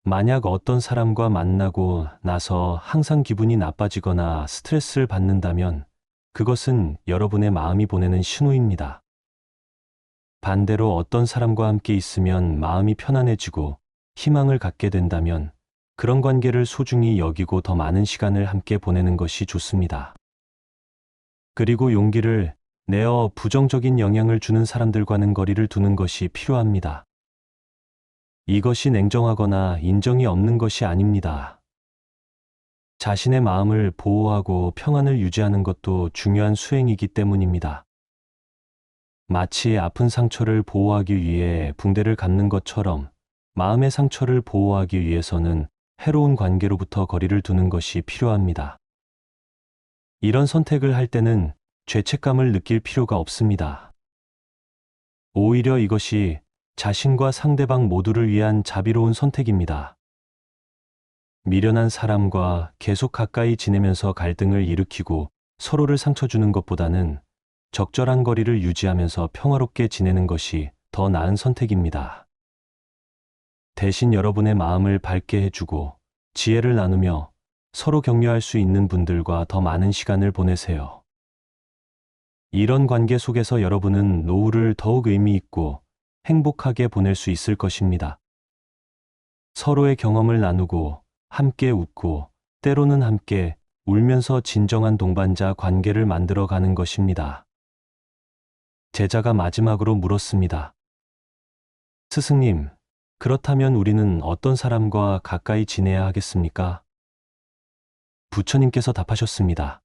만약 어떤 사람과 만나고 나서 항상 기분이 나빠지거나 스트레스를 받는다면 그것은 여러분의 마음이 보내는 신호입니다. 반대로 어떤 사람과 함께 있으면 마음이 편안해지고 희망을 갖게 된다면 그런 관계를 소중히 여기고 더 많은 시간을 함께 보내는 것이 좋습니다. 그리고 용기를 내어 부정적인 영향을 주는 사람들과는 거리를 두는 것이 필요합니다. 이것이 냉정하거나 인정이 없는 것이 아닙니다. 자신의 마음을 보호하고 평안을 유지하는 것도 중요한 수행이기 때문입니다. 마치 아픈 상처를 보호하기 위해 붕대를 감는 것처럼 마음의 상처를 보호하기 위해서는 해로운 관계로부터 거리를 두는 것이 필요합니다. 이런 선택을 할 때는 죄책감을 느낄 필요가 없습니다. 오히려 이것이 자신과 상대방 모두를 위한 자비로운 선택입니다. 미련한 사람과 계속 가까이 지내면서 갈등을 일으키고 서로를 상처 주는 것보다는 적절한 거리를 유지하면서 평화롭게 지내는 것이 더 나은 선택입니다. 대신 여러분의 마음을 밝게 해주고 지혜를 나누며 서로 격려할 수 있는 분들과 더 많은 시간을 보내세요. 이런 관계 속에서 여러분은 노후를 더욱 의미 있고 행복하게 보낼 수 있을 것입니다. 서로의 경험을 나누고 함께 웃고 때로는 함께 울면서 진정한 동반자 관계를 만들어 가는 것입니다. 제자가 마지막으로 물었습니다. 스승님, 그렇다면 우리는 어떤 사람과 가까이 지내야 하겠습니까? 부처님께서 답하셨습니다.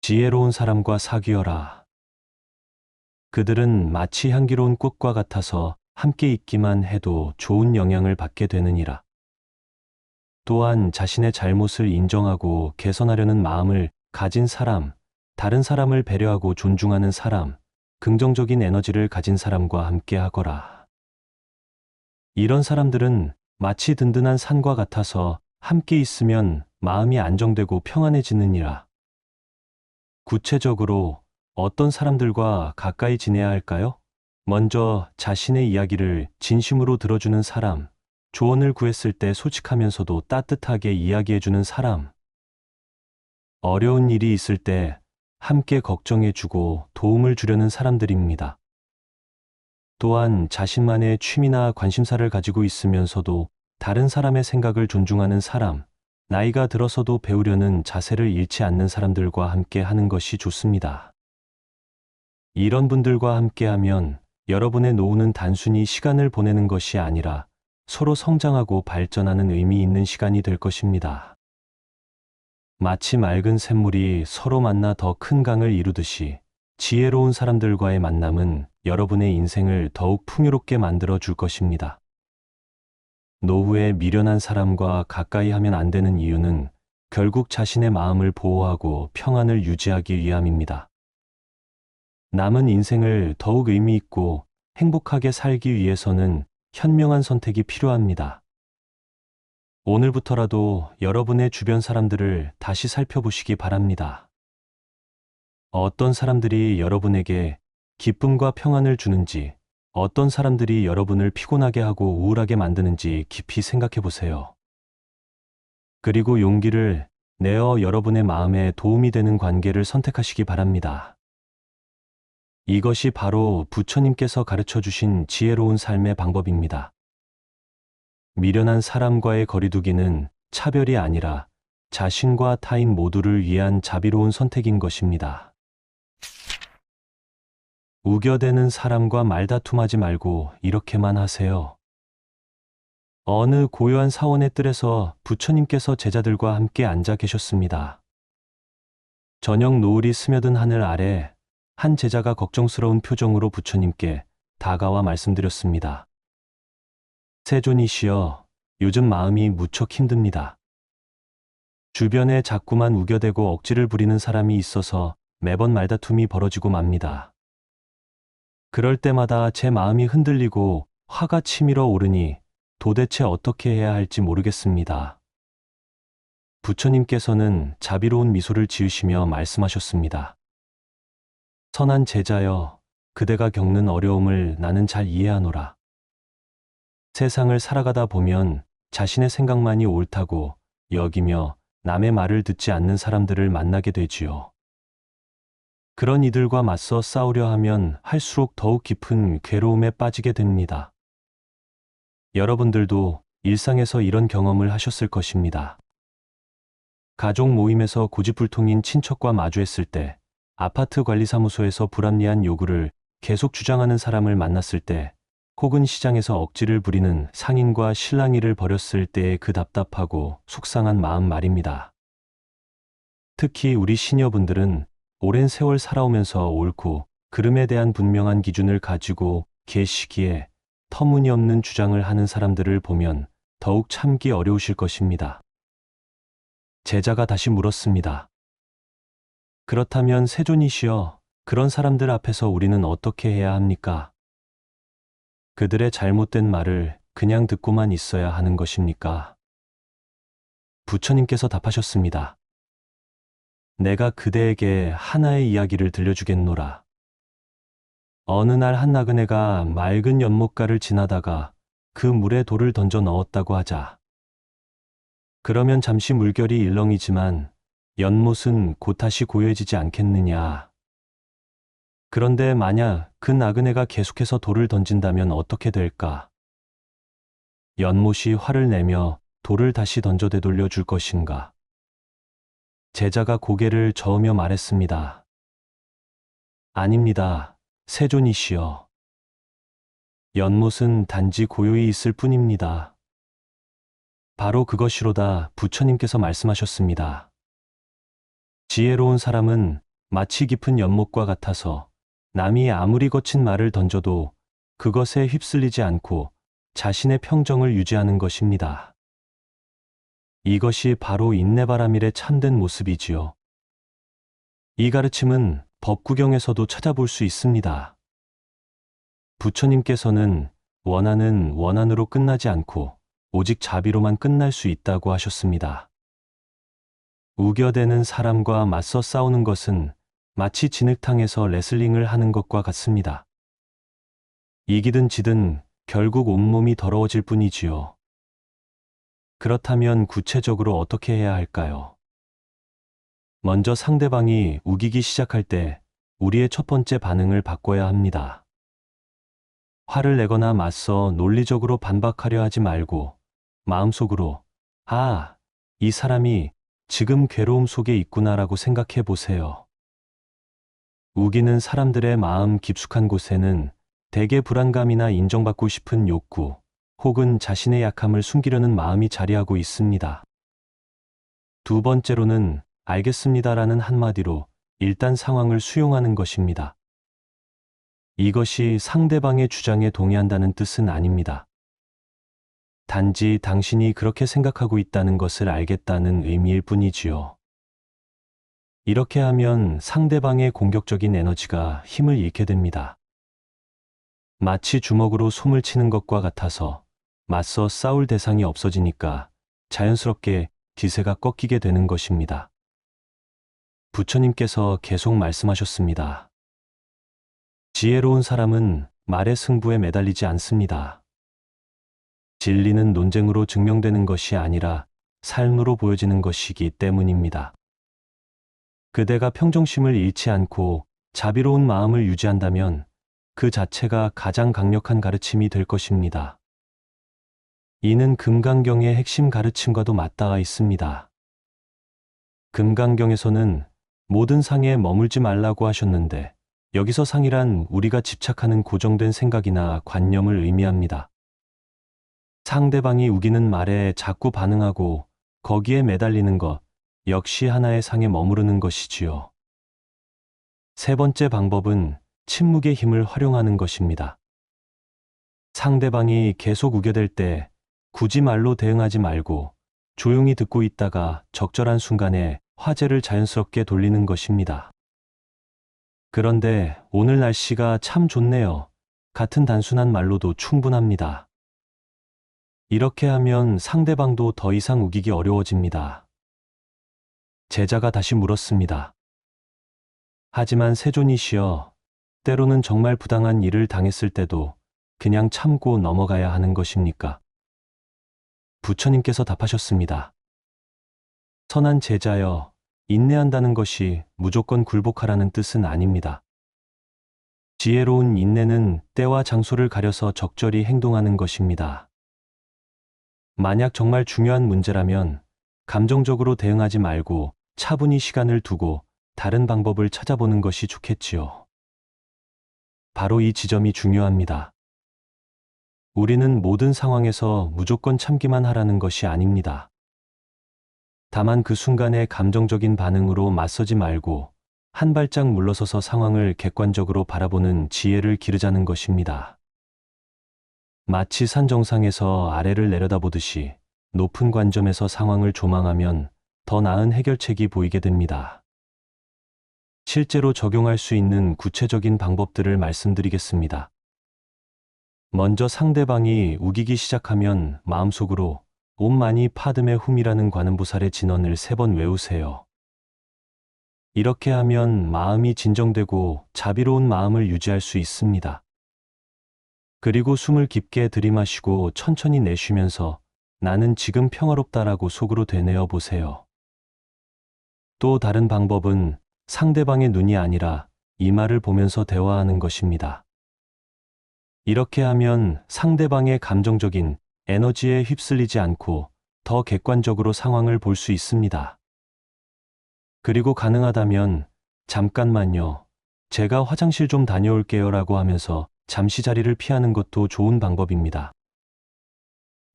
지혜로운 사람과 사귀어라. 그들은 마치 향기로운 꽃과 같아서 함께 있기만 해도 좋은 영향을 받게 되느니라. 또한 자신의 잘못을 인정하고 개선하려는 마음을 가진 사람, 다른 사람을 배려하고 존중하는 사람, 긍정적인 에너지를 가진 사람과 함께 하거라. 이런 사람들은 마치 든든한 산과 같아서 함께 있으면 마음이 안정되고 평안해지느니라. 구체적으로 어떤 사람들과 가까이 지내야 할까요? 먼저 자신의 이야기를 진심으로 들어주는 사람, 조언을 구했을 때 솔직하면서도 따뜻하게 이야기해주는 사람, 어려운 일이 있을 때 함께 걱정해주고 도움을 주려는 사람들입니다. 또한 자신만의 취미나 관심사를 가지고 있으면서도 다른 사람의 생각을 존중하는 사람, 나이가 들어서도 배우려는 자세를 잃지 않는 사람들과 함께 하는 것이 좋습니다. 이런 분들과 함께하면 여러분의 노후는 단순히 시간을 보내는 것이 아니라 서로 성장하고 발전하는 의미 있는 시간이 될 것입니다. 마치 맑은 샘물이 서로 만나 더 큰 강을 이루듯이 지혜로운 사람들과의 만남은 여러분의 인생을 더욱 풍요롭게 만들어 줄 것입니다. 노후에 미련한 사람과 가까이 하면 안 되는 이유는 결국 자신의 마음을 보호하고 평안을 유지하기 위함입니다. 남은 인생을 더욱 의미 있고 행복하게 살기 위해서는 현명한 선택이 필요합니다. 오늘부터라도 여러분의 주변 사람들을 다시 살펴보시기 바랍니다. 어떤 사람들이 여러분에게 기쁨과 평안을 주는지, 어떤 사람들이 여러분을 피곤하게 하고 우울하게 만드는지 깊이 생각해 보세요. 그리고 용기를 내어 여러분의 마음에 도움이 되는 관계를 선택하시기 바랍니다. 이것이 바로 부처님께서 가르쳐 주신 지혜로운 삶의 방법입니다. 미련한 사람과의 거리두기는 차별이 아니라 자신과 타인 모두를 위한 자비로운 선택인 것입니다. 우겨대는 사람과 말다툼하지 말고 이렇게만 하세요. 어느 고요한 사원의 뜰에서 부처님께서 제자들과 함께 앉아 계셨습니다. 저녁 노을이 스며든 하늘 아래 한 제자가 걱정스러운 표정으로 부처님께 다가와 말씀드렸습니다. 세존이시여, 요즘 마음이 무척 힘듭니다. 주변에 자꾸만 우겨대고 억지를 부리는 사람이 있어서 매번 말다툼이 벌어지고 맙니다. 그럴 때마다 제 마음이 흔들리고 화가 치밀어 오르니 도대체 어떻게 해야 할지 모르겠습니다. 부처님께서는 자비로운 미소를 지으시며 말씀하셨습니다. 선한 제자여, 그대가 겪는 어려움을 나는 잘 이해하노라. 세상을 살아가다 보면 자신의 생각만이 옳다고 여기며 남의 말을 듣지 않는 사람들을 만나게 되지요. 그런 이들과 맞서 싸우려 하면 할수록 더욱 깊은 괴로움에 빠지게 됩니다. 여러분들도 일상에서 이런 경험을 하셨을 것입니다. 가족 모임에서 고집불통인 친척과 마주했을 때, 아파트 관리사무소에서 불합리한 요구를 계속 주장하는 사람을 만났을 때, 혹은 시장에서 억지를 부리는 상인과 실랑이를 벌였을 때의 그 답답하고 속상한 마음 말입니다. 특히 우리 시니어분들은 오랜 세월 살아오면서 옳고 그름에 대한 분명한 기준을 가지고 계시기에 터무니없는 주장을 하는 사람들을 보면 더욱 참기 어려우실 것입니다. 제자가 다시 물었습니다. 그렇다면 세존이시여, 그런 사람들 앞에서 우리는 어떻게 해야 합니까? 그들의 잘못된 말을 그냥 듣고만 있어야 하는 것입니까? 부처님께서 답하셨습니다. 내가 그대에게 하나의 이야기를 들려주겠노라. 어느 날 한 나그네가 맑은 연못가를 지나다가 그 물에 돌을 던져 넣었다고 하자. 그러면 잠시 물결이 일렁이지만 연못은 곧 다시 고요해지지 않겠느냐. 그런데 만약 그 나그네가 계속해서 돌을 던진다면 어떻게 될까? 연못이 화를 내며 돌을 다시 던져 되돌려 줄 것인가? 제자가 고개를 저으며 말했습니다. 아닙니다. 세존이시여. 연못은 단지 고요히 있을 뿐입니다. 바로 그것이로다 부처님께서 말씀하셨습니다. 지혜로운 사람은 마치 깊은 연못과 같아서 남이 아무리 거친 말을 던져도 그것에 휩쓸리지 않고 자신의 평정을 유지하는 것입니다. 이것이 바로 인내바라밀의 참된 모습이지요. 이 가르침은 법구경에서도 찾아볼 수 있습니다. 부처님께서는 원한은 원한으로 끝나지 않고 오직 자비로만 끝날 수 있다고 하셨습니다. 우겨대는 사람과 맞서 싸우는 것은 마치 진흙탕에서 레슬링을 하는 것과 같습니다. 이기든 지든 결국 온몸이 더러워질 뿐이지요. 그렇다면 구체적으로 어떻게 해야 할까요? 먼저 상대방이 우기기 시작할 때 우리의 첫 번째 반응을 바꿔야 합니다. 화를 내거나 맞서 논리적으로 반박하려 하지 말고 마음속으로 아, 이 사람이 지금 괴로움 속에 있구나라고 생각해 보세요. 우기는 사람들의 마음 깊숙한 곳에는 대개 불안감이나 인정받고 싶은 욕구 혹은 자신의 약함을 숨기려는 마음이 자리하고 있습니다. 두 번째로는 알겠습니다라는 한마디로 일단 상황을 수용하는 것입니다. 이것이 상대방의 주장에 동의한다는 뜻은 아닙니다. 단지 당신이 그렇게 생각하고 있다는 것을 알겠다는 의미일 뿐이지요. 이렇게 하면 상대방의 공격적인 에너지가 힘을 잃게 됩니다. 마치 주먹으로 솜을 치는 것과 같아서 맞서 싸울 대상이 없어지니까 자연스럽게 기세가 꺾이게 되는 것입니다. 부처님께서 계속 말씀하셨습니다. 지혜로운 사람은 말의 승부에 매달리지 않습니다. 진리는 논쟁으로 증명되는 것이 아니라 삶으로 보여지는 것이기 때문입니다. 그대가 평정심을 잃지 않고 자비로운 마음을 유지한다면 그 자체가 가장 강력한 가르침이 될 것입니다. 이는 금강경의 핵심 가르침과도 맞닿아 있습니다. 금강경에서는 모든 상에 머물지 말라고 하셨는데 여기서 상이란 우리가 집착하는 고정된 생각이나 관념을 의미합니다. 상대방이 우기는 말에 자꾸 반응하고 거기에 매달리는 것 역시 하나의 상에 머무르는 것이지요. 세 번째 방법은 침묵의 힘을 활용하는 것입니다. 상대방이 계속 우겨댈 때 굳이 말로 대응하지 말고 조용히 듣고 있다가 적절한 순간에 화제를 자연스럽게 돌리는 것입니다. 그런데 오늘 날씨가 참 좋네요. 같은 단순한 말로도 충분합니다. 이렇게 하면 상대방도 더 이상 우기기 어려워집니다. 제자가 다시 물었습니다. 하지만 세존이시여, 때로는 정말 부당한 일을 당했을 때도 그냥 참고 넘어가야 하는 것입니까? 부처님께서 답하셨습니다. 선한 제자여, 인내한다는 것이 무조건 굴복하라는 뜻은 아닙니다. 지혜로운 인내는 때와 장소를 가려서 적절히 행동하는 것입니다. 만약 정말 중요한 문제라면 감정적으로 대응하지 말고 차분히 시간을 두고 다른 방법을 찾아보는 것이 좋겠지요. 바로 이 지점이 중요합니다. 우리는 모든 상황에서 무조건 참기만 하라는 것이 아닙니다. 다만 그 순간의 감정적인 반응으로 맞서지 말고 한 발짝 물러서서 상황을 객관적으로 바라보는 지혜를 기르자는 것입니다. 마치 산 정상에서 아래를 내려다보듯이 높은 관점에서 상황을 조망하면 더 나은 해결책이 보이게 됩니다. 실제로 적용할 수 있는 구체적인 방법들을 말씀드리겠습니다. 먼저 상대방이 우기기 시작하면 마음속으로 옴 마니 파드메 훔이라는 관음보살의 진언을 3번 외우세요. 이렇게 하면 마음이 진정되고 자비로운 마음을 유지할 수 있습니다. 그리고 숨을 깊게 들이마시고 천천히 내쉬면서 나는 지금 평화롭다라고 속으로 되뇌어 보세요. 또 다른 방법은 상대방의 눈이 아니라 이마를 보면서 대화하는 것입니다. 이렇게 하면 상대방의 감정적인 에너지에 휩쓸리지 않고 더 객관적으로 상황을 볼 수 있습니다. 그리고 가능하다면 잠깐만요. 제가 화장실 좀 다녀올게요 라고 하면서 잠시 자리를 피하는 것도 좋은 방법입니다.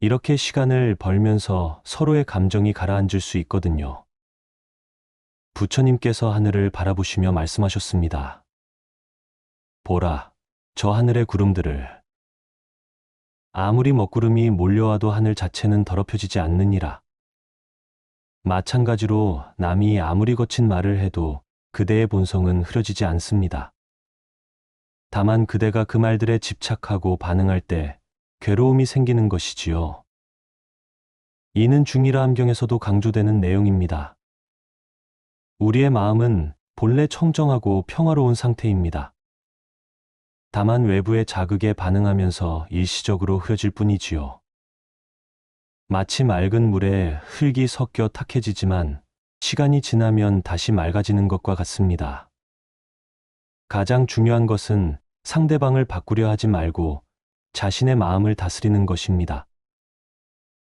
이렇게 시간을 벌면서 서로의 감정이 가라앉을 수 있거든요. 부처님께서 하늘을 바라보시며 말씀하셨습니다. 보라, 저 하늘의 구름들을. 아무리 먹구름이 몰려와도 하늘 자체는 더럽혀지지 않느니라. 마찬가지로 남이 아무리 거친 말을 해도 그대의 본성은 흐려지지 않습니다. 다만 그대가 그 말들에 집착하고 반응할 때 괴로움이 생기는 것이지요. 이는 중일화 함경에서도 강조되는 내용입니다. 우리의 마음은 본래 청정하고 평화로운 상태입니다. 다만 외부의 자극에 반응하면서 일시적으로 흐려질 뿐이지요. 마치 맑은 물에 흙이 섞여 탁해지지만 시간이 지나면 다시 맑아지는 것과 같습니다. 가장 중요한 것은 상대방을 바꾸려 하지 말고 자신의 마음을 다스리는 것입니다.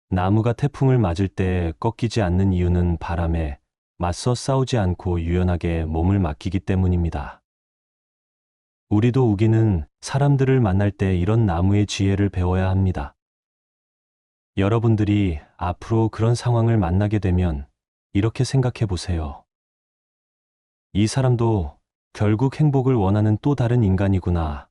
나무가 태풍을 맞을 때 꺾이지 않는 이유는 바람에 맞서 싸우지 않고 유연하게 몸을 맡기기 때문입니다. 우리도 우기는 사람들을 만날 때 이런 나무의 지혜를 배워야 합니다. 여러분들이 앞으로 그런 상황을 만나게 되면 이렇게 생각해 보세요. 이 사람도 결국 행복을 원하는 또 다른 인간이구나.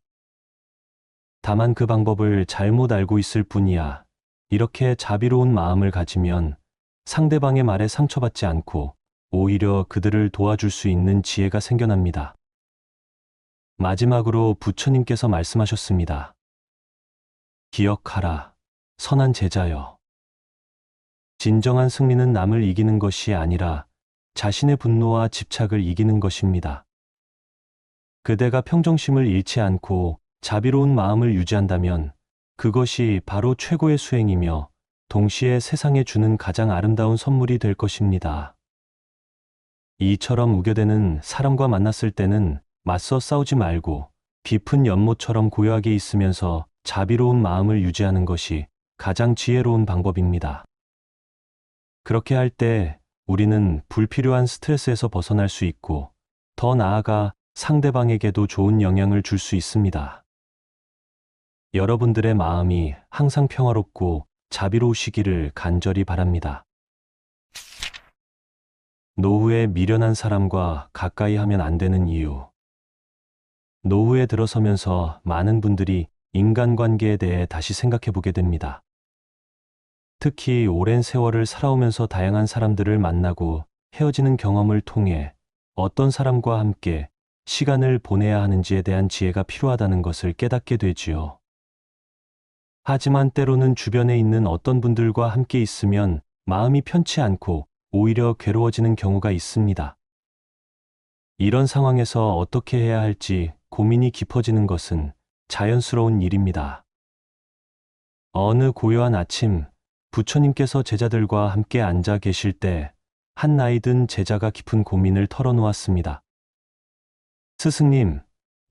다만 그 방법을 잘못 알고 있을 뿐이야. 이렇게 자비로운 마음을 가지면 상대방의 말에 상처받지 않고 오히려 그들을 도와줄 수 있는 지혜가 생겨납니다. 마지막으로 부처님께서 말씀하셨습니다. 기억하라, 선한 제자여. 진정한 승리는 남을 이기는 것이 아니라 자신의 분노와 집착을 이기는 것입니다. 그대가 평정심을 잃지 않고 자비로운 마음을 유지한다면 그것이 바로 최고의 수행이며 동시에 세상에 주는 가장 아름다운 선물이 될 것입니다. 이처럼 우겨대는 사람과 만났을 때는 맞서 싸우지 말고 깊은 연못처럼 고요하게 있으면서 자비로운 마음을 유지하는 것이 가장 지혜로운 방법입니다. 그렇게 할 때 우리는 불필요한 스트레스에서 벗어날 수 있고 더 나아가 상대방에게도 좋은 영향을 줄 수 있습니다. 여러분들의 마음이 항상 평화롭고 자비로우시기를 간절히 바랍니다. 노후에 미련한 사람과 가까이 하면 안 되는 이유. 노후에 들어서면서 많은 분들이 인간관계에 대해 다시 생각해 보게 됩니다. 특히 오랜 세월을 살아오면서 다양한 사람들을 만나고 헤어지는 경험을 통해 어떤 사람과 함께 시간을 보내야 하는지에 대한 지혜가 필요하다는 것을 깨닫게 되지요. 하지만 때로는 주변에 있는 어떤 분들과 함께 있으면 마음이 편치 않고 오히려 괴로워지는 경우가 있습니다. 이런 상황에서 어떻게 해야 할지 고민이 깊어지는 것은 자연스러운 일입니다. 어느 고요한 아침, 부처님께서 제자들과 함께 앉아 계실 때 한 나이 든 제자가 깊은 고민을 털어놓았습니다. 스승님,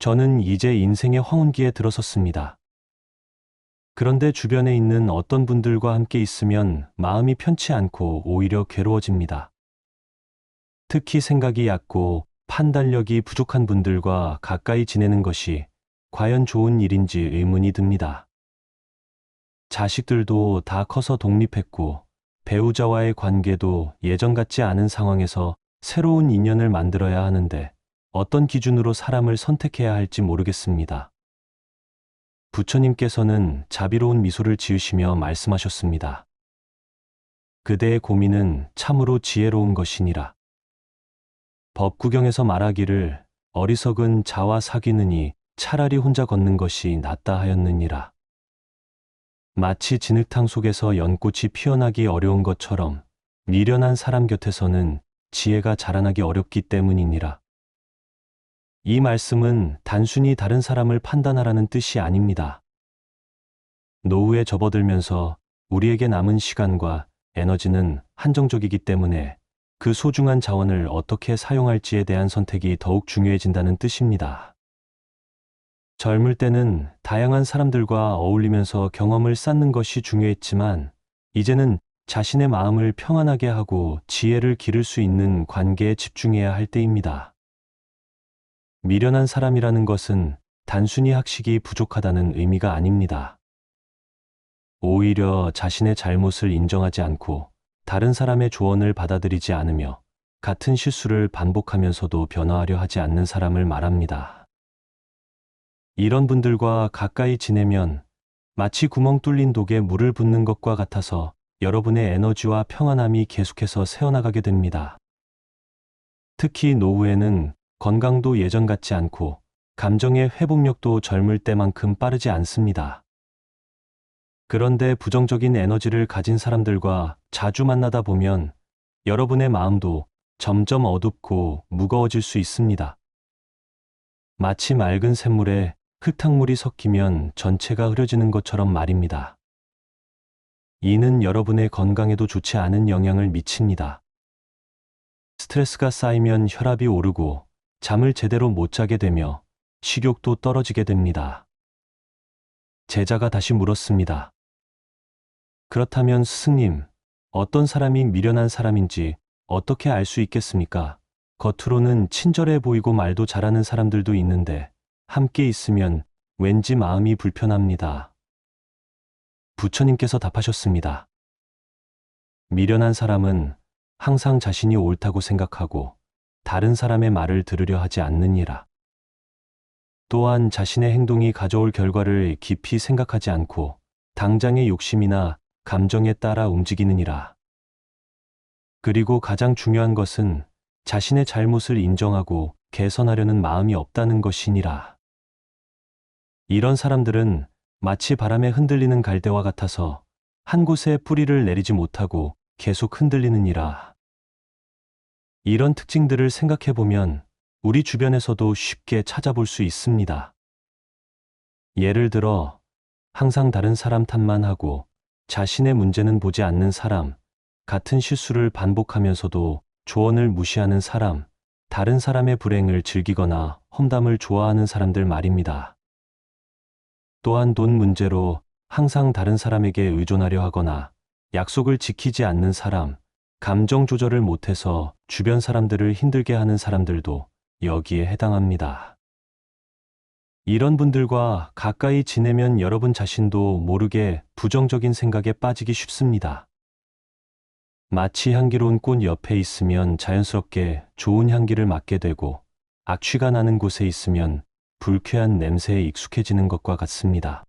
저는 이제 인생의 황혼기에 들어섰습니다. 그런데 주변에 있는 어떤 분들과 함께 있으면 마음이 편치 않고 오히려 괴로워집니다. 특히 생각이 얕고 판단력이 부족한 분들과 가까이 지내는 것이 과연 좋은 일인지 의문이 듭니다. 자식들도 다 커서 독립했고 배우자와의 관계도 예전 같지 않은 상황에서 새로운 인연을 만들어야 하는데 어떤 기준으로 사람을 선택해야 할지 모르겠습니다. 부처님께서는 자비로운 미소를 지으시며 말씀하셨습니다. 그대의 고민은 참으로 지혜로운 것이니라. 법구경에서 말하기를 어리석은 자와 사귀느니 차라리 혼자 걷는 것이 낫다 하였느니라. 마치 진흙탕 속에서 연꽃이 피어나기 어려운 것처럼 미련한 사람 곁에서는 지혜가 자라나기 어렵기 때문이니라. 이 말씀은 단순히 다른 사람을 판단하라는 뜻이 아닙니다. 노후에 접어들면서 우리에게 남은 시간과 에너지는 한정적이기 때문에 그 소중한 자원을 어떻게 사용할지에 대한 선택이 더욱 중요해진다는 뜻입니다. 젊을 때는 다양한 사람들과 어울리면서 경험을 쌓는 것이 중요했지만, 이제는 자신의 마음을 평안하게 하고 지혜를 기를 수 있는 관계에 집중해야 할 때입니다. 미련한 사람이라는 것은 단순히 학식이 부족하다는 의미가 아닙니다. 오히려 자신의 잘못을 인정하지 않고 다른 사람의 조언을 받아들이지 않으며 같은 실수를 반복하면서도 변화하려 하지 않는 사람을 말합니다. 이런 분들과 가까이 지내면 마치 구멍 뚫린 독에 물을 붓는 것과 같아서 여러분의 에너지와 평안함이 계속해서 새어나가게 됩니다. 특히 노후에는 건강도 예전 같지 않고 감정의 회복력도 젊을 때만큼 빠르지 않습니다. 그런데 부정적인 에너지를 가진 사람들과 자주 만나다 보면 여러분의 마음도 점점 어둡고 무거워질 수 있습니다. 마치 맑은 샘물에 흙탕물이 섞이면 전체가 흐려지는 것처럼 말입니다. 이는 여러분의 건강에도 좋지 않은 영향을 미칩니다. 스트레스가 쌓이면 혈압이 오르고 잠을 제대로 못 자게 되며 식욕도 떨어지게 됩니다. 제자가 다시 물었습니다. 그렇다면 스승님, 어떤 사람이 미련한 사람인지 어떻게 알 수 있겠습니까? 겉으로는 친절해 보이고 말도 잘하는 사람들도 있는데 함께 있으면 왠지 마음이 불편합니다. 부처님께서 답하셨습니다. 미련한 사람은 항상 자신이 옳다고 생각하고 다른 사람의 말을 들으려 하지 않느니라. 또한 자신의 행동이 가져올 결과를 깊이 생각하지 않고 당장의 욕심이나 감정에 따라 움직이느니라. 그리고 가장 중요한 것은 자신의 잘못을 인정하고 개선하려는 마음이 없다는 것이니라. 이런 사람들은 마치 바람에 흔들리는 갈대와 같아서 한 곳에 뿌리를 내리지 못하고 계속 흔들리느니라. 이런 특징들을 생각해 보면 우리 주변에서도 쉽게 찾아볼 수 있습니다. 예를 들어, 항상 다른 사람 탓만 하고 자신의 문제는 보지 않는 사람, 같은 실수를 반복하면서도 조언을 무시하는 사람, 다른 사람의 불행을 즐기거나 험담을 좋아하는 사람들 말입니다. 또한 돈 문제로 항상 다른 사람에게 의존하려 하거나 약속을 지키지 않는 사람, 감정 조절을 못해서 주변 사람들을 힘들게 하는 사람들도 여기에 해당합니다. 이런 분들과 가까이 지내면 여러분 자신도 모르게 부정적인 생각에 빠지기 쉽습니다. 마치 향기로운 꽃 옆에 있으면 자연스럽게 좋은 향기를 맡게 되고 악취가 나는 곳에 있으면 불쾌한 냄새에 익숙해지는 것과 같습니다.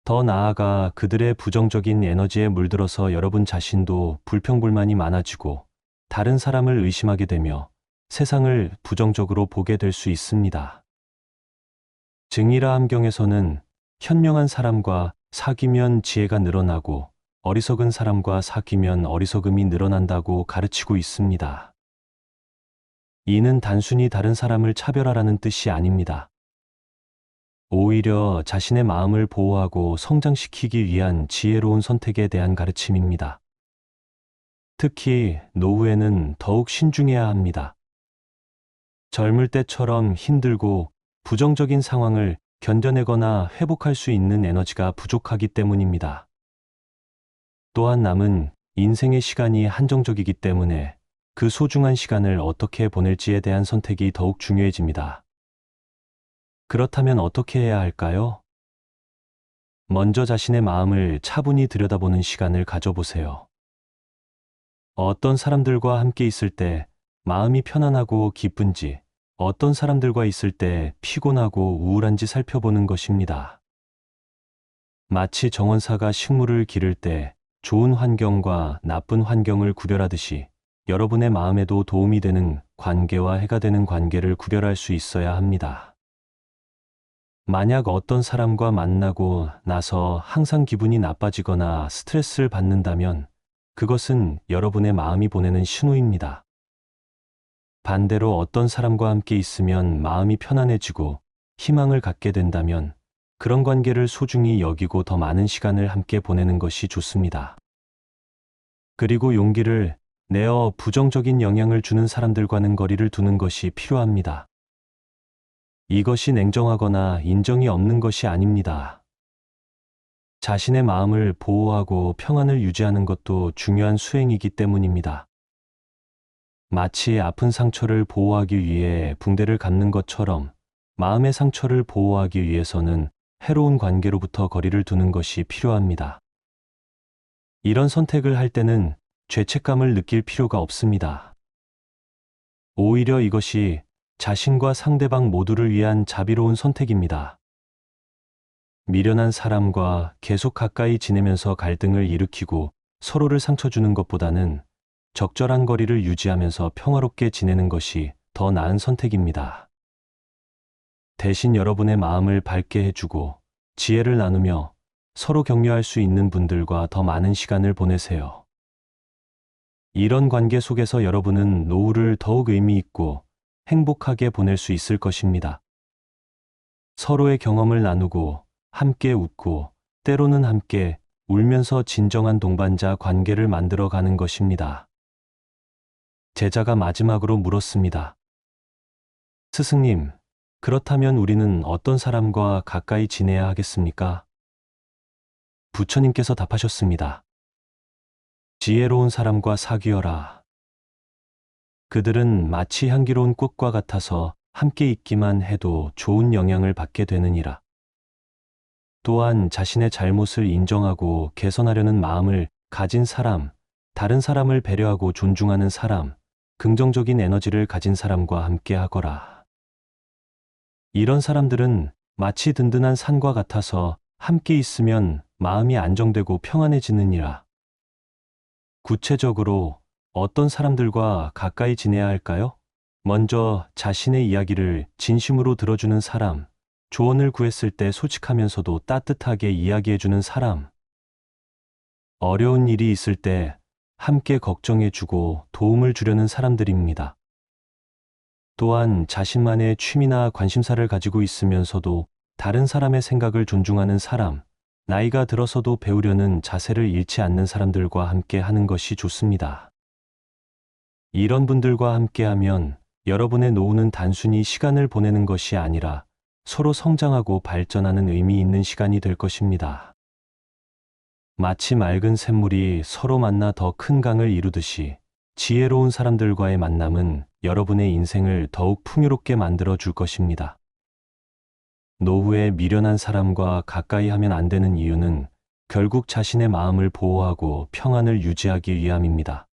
더 나아가 그들의 부정적인 에너지에 물들어서 여러분 자신도 불평불만이 많아지고 다른 사람을 의심하게 되며 세상을 부정적으로 보게 될 수 있습니다. 증이라 함경에서는 현명한 사람과 사귀면 지혜가 늘어나고 어리석은 사람과 사귀면 어리석음이 늘어난다고 가르치고 있습니다. 이는 단순히 다른 사람을 차별하라는 뜻이 아닙니다. 오히려 자신의 마음을 보호하고 성장시키기 위한 지혜로운 선택에 대한 가르침입니다. 특히 노후에는 더욱 신중해야 합니다. 젊을 때처럼 힘들고 부정적인 상황을 견뎌내거나 회복할 수 있는 에너지가 부족하기 때문입니다. 또한 남은 인생의 시간이 한정적이기 때문에 그 소중한 시간을 어떻게 보낼지에 대한 선택이 더욱 중요해집니다. 그렇다면 어떻게 해야 할까요? 먼저 자신의 마음을 차분히 들여다보는 시간을 가져보세요. 어떤 사람들과 함께 있을 때 마음이 편안하고 기쁜지, 어떤 사람들과 있을 때 피곤하고 우울한지 살펴보는 것입니다. 마치 정원사가 식물을 기를 때 좋은 환경과 나쁜 환경을 구별하듯이 여러분의 마음에도 도움이 되는 관계와 해가 되는 관계를 구별할 수 있어야 합니다. 만약 어떤 사람과 만나고 나서 항상 기분이 나빠지거나 스트레스를 받는다면 그것은 여러분의 마음이 보내는 신호입니다. 반대로 어떤 사람과 함께 있으면 마음이 편안해지고 희망을 갖게 된다면 그런 관계를 소중히 여기고 더 많은 시간을 함께 보내는 것이 좋습니다. 그리고 용기를 내어 부정적인 영향을 주는 사람들과는 거리를 두는 것이 필요합니다. 이것이 냉정하거나 인정이 없는 것이 아닙니다. 자신의 마음을 보호하고 평안을 유지하는 것도 중요한 수행이기 때문입니다. 마치 아픈 상처를 보호하기 위해 붕대를 감는 것처럼 마음의 상처를 보호하기 위해서는 해로운 관계로부터 거리를 두는 것이 필요합니다. 이런 선택을 할 때는 죄책감을 느낄 필요가 없습니다. 오히려 이것이 자신과 상대방 모두를 위한 자비로운 선택입니다. 미련한 사람과 계속 가까이 지내면서 갈등을 일으키고 서로를 상처 주는 것보다는 적절한 거리를 유지하면서 평화롭게 지내는 것이 더 나은 선택입니다. 대신 여러분의 마음을 밝게 해주고 지혜를 나누며 서로 격려할 수 있는 분들과 더 많은 시간을 보내세요. 이런 관계 속에서 여러분은 노후를 더욱 의미 있고 행복하게 보낼 수 있을 것입니다. 서로의 경험을 나누고 함께 웃고 때로는 함께 울면서 진정한 동반자 관계를 만들어 가는 것입니다. 제자가 마지막으로 물었습니다. 스승님, 그렇다면 우리는 어떤 사람과 가까이 지내야 하겠습니까? 부처님께서 답하셨습니다. 지혜로운 사람과 사귀어라. 그들은 마치 향기로운 꽃과 같아서 함께 있기만 해도 좋은 영향을 받게 되느니라. 또한 자신의 잘못을 인정하고 개선하려는 마음을 가진 사람, 다른 사람을 배려하고 존중하는 사람, 긍정적인 에너지를 가진 사람과 함께 하거라. 이런 사람들은 마치 든든한 산과 같아서 함께 있으면 마음이 안정되고 평안해지느니라. 구체적으로 어떤 사람들과 가까이 지내야 할까요? 먼저 자신의 이야기를 진심으로 들어주는 사람, 조언을 구했을 때 솔직하면서도 따뜻하게 이야기해주는 사람, 어려운 일이 있을 때 함께 걱정해주고 도움을 주려는 사람들입니다. 또한 자신만의 취미나 관심사를 가지고 있으면서도 다른 사람의 생각을 존중하는 사람, 나이가 들어서도 배우려는 자세를 잃지 않는 사람들과 함께 하는 것이 좋습니다. 이런 분들과 함께하면 여러분의 노후는 단순히 시간을 보내는 것이 아니라 서로 성장하고 발전하는 의미 있는 시간이 될 것입니다. 마치 맑은 샘물이 서로 만나 더 큰 강을 이루듯이 지혜로운 사람들과의 만남은 여러분의 인생을 더욱 풍요롭게 만들어 줄 것입니다. 노후에 미련한 사람과 가까이 하면 안 되는 이유는 결국 자신의 마음을 보호하고 평안을 유지하기 위함입니다.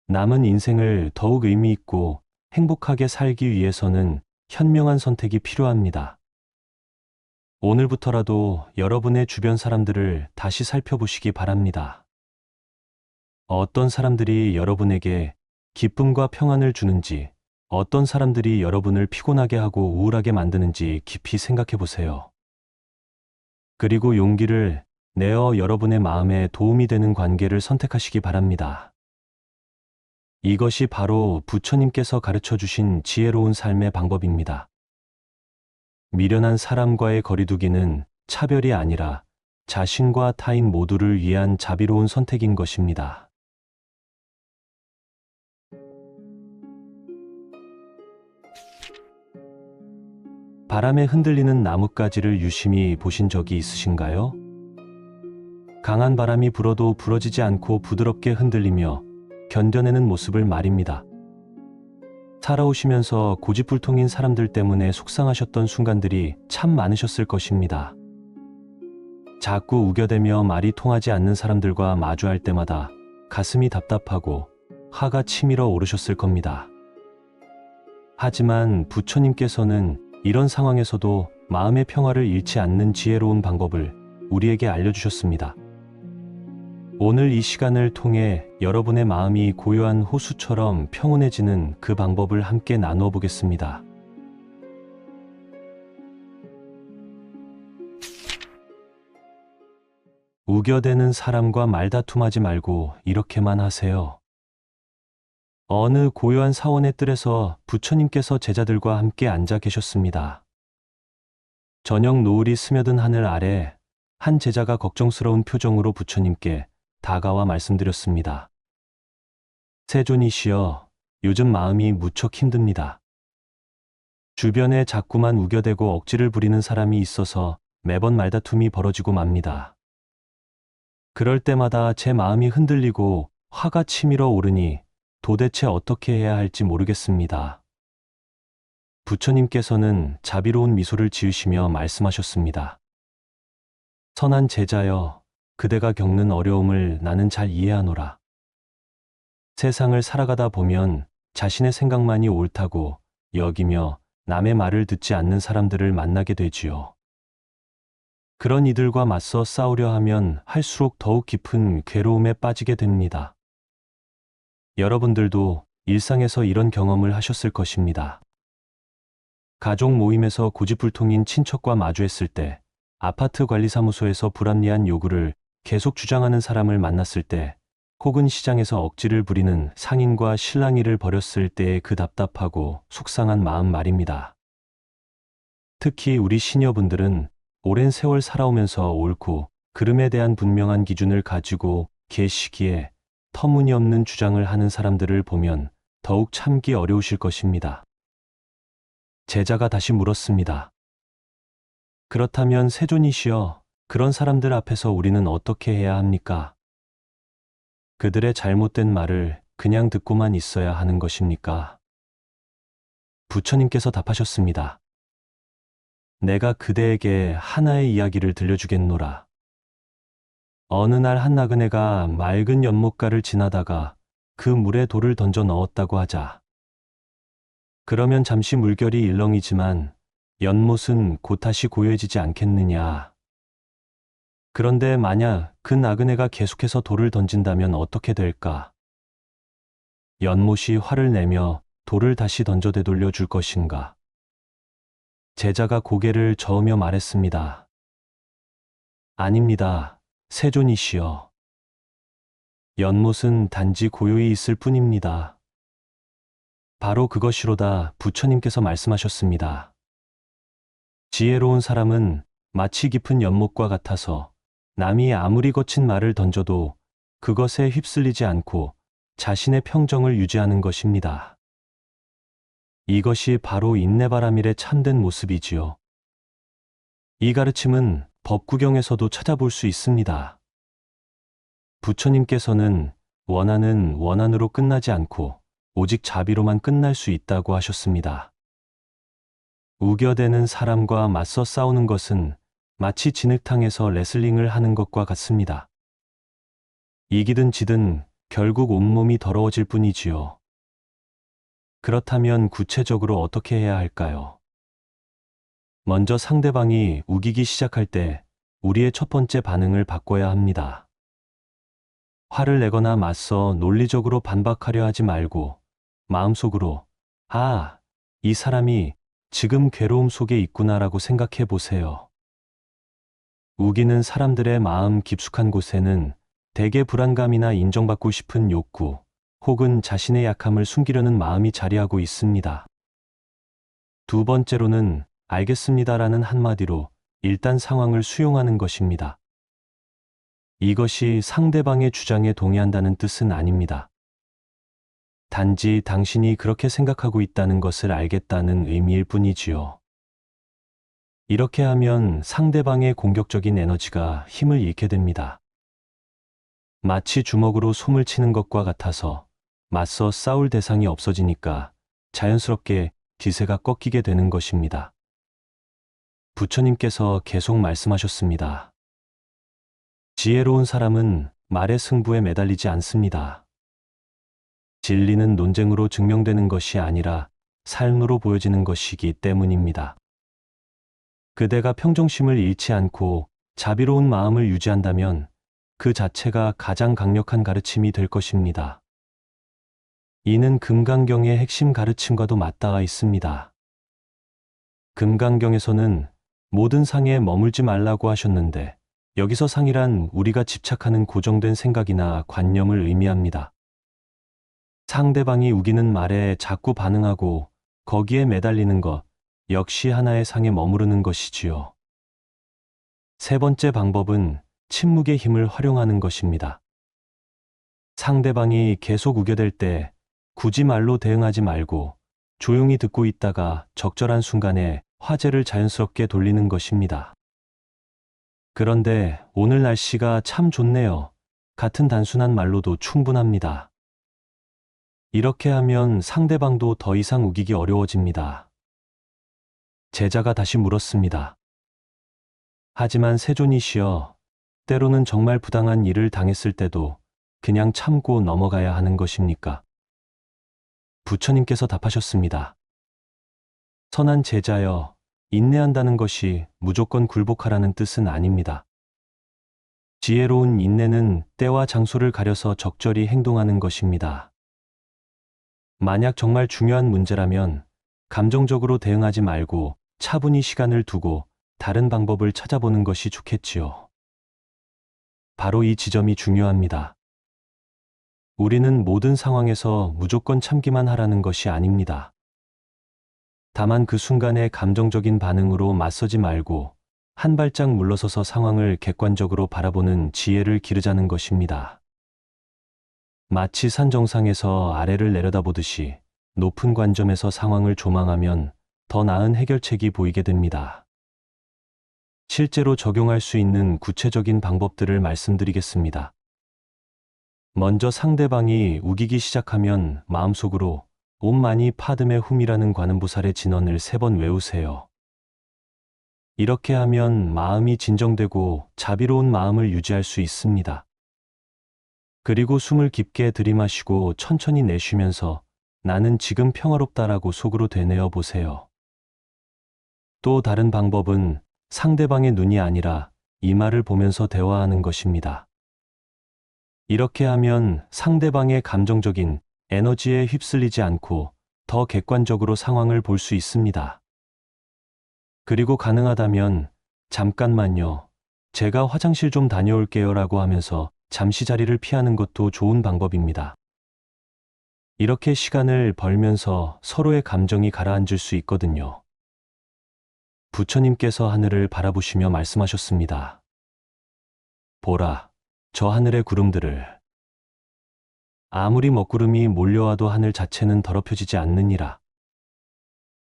남은 인생을 더욱 의미 있고 행복하게 살기 위해서는 현명한 선택이 필요합니다. 오늘부터라도 여러분의 주변 사람들을 다시 살펴보시기 바랍니다. 어떤 사람들이 여러분에게 기쁨과 평안을 주는지, 어떤 사람들이 여러분을 피곤하게 하고 우울하게 만드는지 깊이 생각해 보세요. 그리고 용기를 내어 여러분의 마음에 도움이 되는 관계를 선택하시기 바랍니다. 이것이 바로 부처님께서 가르쳐 주신 지혜로운 삶의 방법입니다. 미련한 사람과의 거리두기는 차별이 아니라 자신과 타인 모두를 위한 자비로운 선택인 것입니다. 바람에 흔들리는 나뭇가지를 유심히 보신 적이 있으신가요? 강한 바람이 불어도 부러지지 않고 부드럽게 흔들리며 견뎌내는 모습을 말입니다. 살아오시면서 고집불통인 사람들 때문에 속상하셨던 순간들이 참 많으셨을 것입니다. 자꾸 우겨대며 말이 통하지 않는 사람들과 마주할 때마다 가슴이 답답하고 화가 치밀어 오르셨을 겁니다. 하지만 부처님께서는 이런 상황에서도 마음의 평화를 잃지 않는 지혜로운 방법을 우리에게 알려주셨습니다. 오늘 이 시간을 통해 여러분의 마음이 고요한 호수처럼 평온해지는 그 방법을 함께 나누어 보겠습니다. 우겨대는 사람과 말다툼하지 말고 이렇게만 하세요. 어느 고요한 사원의 뜰에서 부처님께서 제자들과 함께 앉아 계셨습니다. 저녁 노을이 스며든 하늘 아래 한 제자가 걱정스러운 표정으로 부처님께 다가와 말씀드렸습니다. 세존이시여, 요즘 마음이 무척 힘듭니다. 주변에 자꾸만 우겨대고 억지를 부리는 사람이 있어서 매번 말다툼이 벌어지고 맙니다. 그럴 때마다 제 마음이 흔들리고 화가 치밀어 오르니 도대체 어떻게 해야 할지 모르겠습니다. 부처님께서는 자비로운 미소를 지으시며 말씀하셨습니다. 선한 제자여, 그대가 겪는 어려움을 나는 잘 이해하노라. 세상을 살아가다 보면 자신의 생각만이 옳다고 여기며 남의 말을 듣지 않는 사람들을 만나게 되지요. 그런 이들과 맞서 싸우려 하면 할수록 더욱 깊은 괴로움에 빠지게 됩니다. 여러분들도 일상에서 이런 경험을 하셨을 것입니다. 가족 모임에서 고집불통인 친척과 마주했을 때, 아파트 관리사무소에서 불합리한 요구를 계속 주장하는 사람을 만났을 때, 혹은 시장에서 억지를 부리는 상인과 실랑이를 벌였을 때의 그 답답하고 속상한 마음 말입니다. 특히 우리 시니어분들은 오랜 세월 살아오면서 옳고 그름에 대한 분명한 기준을 가지고 계시기에 터무니없는 주장을 하는 사람들을 보면 더욱 참기 어려우실 것입니다. 제자가 다시 물었습니다. 그렇다면 세존이시여, 그런 사람들 앞에서 우리는 어떻게 해야 합니까? 그들의 잘못된 말을 그냥 듣고만 있어야 하는 것입니까? 부처님께서 답하셨습니다. 내가 그대에게 하나의 이야기를 들려주겠노라. 어느 날 한 나그네가 맑은 연못가를 지나다가 그 물에 돌을 던져 넣었다고 하자. 그러면 잠시 물결이 일렁이지만 연못은 곧 다시 고요해지지 않겠느냐. 그런데 만약 그 나그네가 계속해서 돌을 던진다면 어떻게 될까? 연못이 화를 내며 돌을 다시 던져 되돌려 줄 것인가? 제자가 고개를 저으며 말했습니다. 아닙니다. 세존이시여. 연못은 단지 고요히 있을 뿐입니다. 바로 그것이로다. 부처님께서 말씀하셨습니다. 지혜로운 사람은 마치 깊은 연못과 같아서 남이 아무리 거친 말을 던져도 그것에 휩쓸리지 않고 자신의 평정을 유지하는 것입니다. 이것이 바로 인내바라밀의 참된 모습이지요. 이 가르침은 법구경에서도 찾아볼 수 있습니다. 부처님께서는 원한은 원한으로 끝나지 않고 오직 자비로만 끝날 수 있다고 하셨습니다. 우겨대는 사람과 맞서 싸우는 것은 마치 진흙탕에서 레슬링을 하는 것과 같습니다. 이기든 지든 결국 온몸이 더러워질 뿐이지요. 그렇다면 구체적으로 어떻게 해야 할까요? 먼저 상대방이 우기기 시작할 때 우리의 첫 번째 반응을 바꿔야 합니다. 화를 내거나 맞서 논리적으로 반박하려 하지 말고 마음속으로 아, 이 사람이 지금 괴로움 속에 있구나라고 생각해 보세요. 우기는 사람들의 마음 깊숙한 곳에는 대개 불안감이나 인정받고 싶은 욕구 혹은 자신의 약함을 숨기려는 마음이 자리하고 있습니다. 두 번째로는 알겠습니다라는 한마디로 일단 상황을 수용하는 것입니다. 이것이 상대방의 주장에 동의한다는 뜻은 아닙니다. 단지 당신이 그렇게 생각하고 있다는 것을 알겠다는 의미일 뿐이지요. 이렇게 하면 상대방의 공격적인 에너지가 힘을 잃게 됩니다. 마치 주먹으로 솜을 치는 것과 같아서 맞서 싸울 대상이 없어지니까 자연스럽게 기세가 꺾이게 되는 것입니다. 부처님께서 계속 말씀하셨습니다. 지혜로운 사람은 말의 승부에 매달리지 않습니다. 진리는 논쟁으로 증명되는 것이 아니라 삶으로 보여지는 것이기 때문입니다. 그대가 평정심을 잃지 않고 자비로운 마음을 유지한다면 그 자체가 가장 강력한 가르침이 될 것입니다. 이는 금강경의 핵심 가르침과도 맞닿아 있습니다. 금강경에서는 모든 상에 머물지 말라고 하셨는데 여기서 상이란 우리가 집착하는 고정된 생각이나 관념을 의미합니다. 상대방이 우기는 말에 자꾸 반응하고 거기에 매달리는 것 역시 하나의 상에 머무르는 것이지요. 세 번째 방법은 침묵의 힘을 활용하는 것입니다. 상대방이 계속 우겨댈 때 굳이 말로 대응하지 말고 조용히 듣고 있다가 적절한 순간에 화제를 자연스럽게 돌리는 것입니다. 그런데 오늘 날씨가 참 좋네요. 같은 단순한 말로도 충분합니다. 이렇게 하면 상대방도 더 이상 우기기 어려워집니다. 제자가 다시 물었습니다. 하지만 세존이시여, 때로는 정말 부당한 일을 당했을 때도 그냥 참고 넘어가야 하는 것입니까? 부처님께서 답하셨습니다. 선한 제자여, 인내한다는 것이 무조건 굴복하라는 뜻은 아닙니다. 지혜로운 인내는 때와 장소를 가려서 적절히 행동하는 것입니다. 만약 정말 중요한 문제라면 감정적으로 대응하지 말고 차분히 시간을 두고 다른 방법을 찾아보는 것이 좋겠지요. 바로 이 지점이 중요합니다. 우리는 모든 상황에서 무조건 참기만 하라는 것이 아닙니다. 다만 그 순간의 감정적인 반응으로 맞서지 말고 한 발짝 물러서서 상황을 객관적으로 바라보는 지혜를 기르자는 것입니다. 마치 산 정상에서 아래를 내려다보듯이 높은 관점에서 상황을 조망하면 더 나은 해결책이 보이게 됩니다. 실제로 적용할 수 있는 구체적인 방법들을 말씀드리겠습니다. 먼저 상대방이 우기기 시작하면 마음속으로 옴 마니 파드메 훔이라는 관음보살의 진언을 3번 외우세요. 이렇게 하면 마음이 진정되고 자비로운 마음을 유지할 수 있습니다. 그리고 숨을 깊게 들이마시고 천천히 내쉬면서 나는 지금 평화롭다라고 속으로 되뇌어 보세요. 또 다른 방법은 상대방의 눈이 아니라 이마를 보면서 대화하는 것입니다. 이렇게 하면 상대방의 감정적인 에너지에 휩쓸리지 않고 더 객관적으로 상황을 볼 수 있습니다. 그리고 가능하다면 잠깐만요. 제가 화장실 좀 다녀올게요 라고 하면서 잠시 자리를 피하는 것도 좋은 방법입니다. 이렇게 시간을 벌면서 서로의 감정이 가라앉을 수 있거든요. 부처님께서 하늘을 바라보시며 말씀하셨습니다. 보라, 저 하늘의 구름들을. 아무리 먹구름이 몰려와도 하늘 자체는 더럽혀지지 않느니라.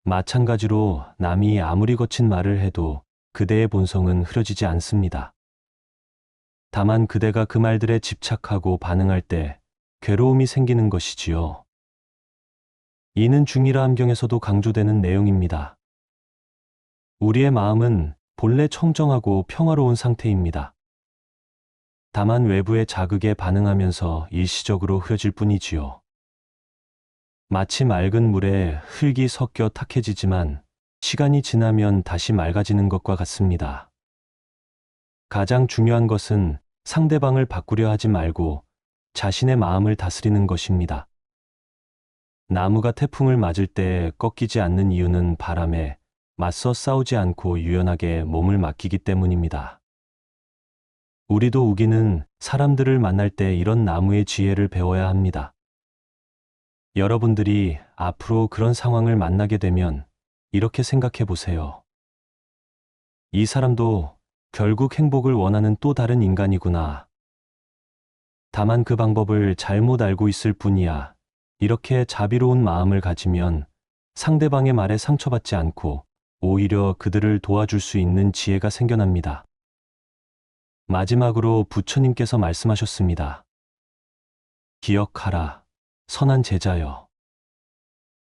마찬가지로 남이 아무리 거친 말을 해도 그대의 본성은 흐려지지 않습니다. 다만 그대가 그 말들에 집착하고 반응할 때 괴로움이 생기는 것이지요. 이는 중일화 함경에서도 강조되는 내용입니다. 우리의 마음은 본래 청정하고 평화로운 상태입니다. 다만 외부의 자극에 반응하면서 일시적으로 흐려질 뿐이지요. 마치 맑은 물에 흙이 섞여 탁해지지만 시간이 지나면 다시 맑아지는 것과 같습니다. 가장 중요한 것은 상대방을 바꾸려 하지 말고 자신의 마음을 다스리는 것입니다. 나무가 태풍을 맞을 때 꺾이지 않는 이유는 바람에 맞서 싸우지 않고 유연하게 몸을 맡기기 때문입니다. 우리도 우기는 사람들을 만날 때 이런 나무의 지혜를 배워야 합니다. 여러분들이 앞으로 그런 상황을 만나게 되면 이렇게 생각해 보세요. 이 사람도 결국 행복을 원하는 또 다른 인간이구나. 다만 그 방법을 잘못 알고 있을 뿐이야. 이렇게 자비로운 마음을 가지면 상대방의 말에 상처받지 않고 오히려 그들을 도와줄 수 있는 지혜가 생겨납니다. 마지막으로 부처님께서 말씀하셨습니다. 기억하라, 선한 제자여.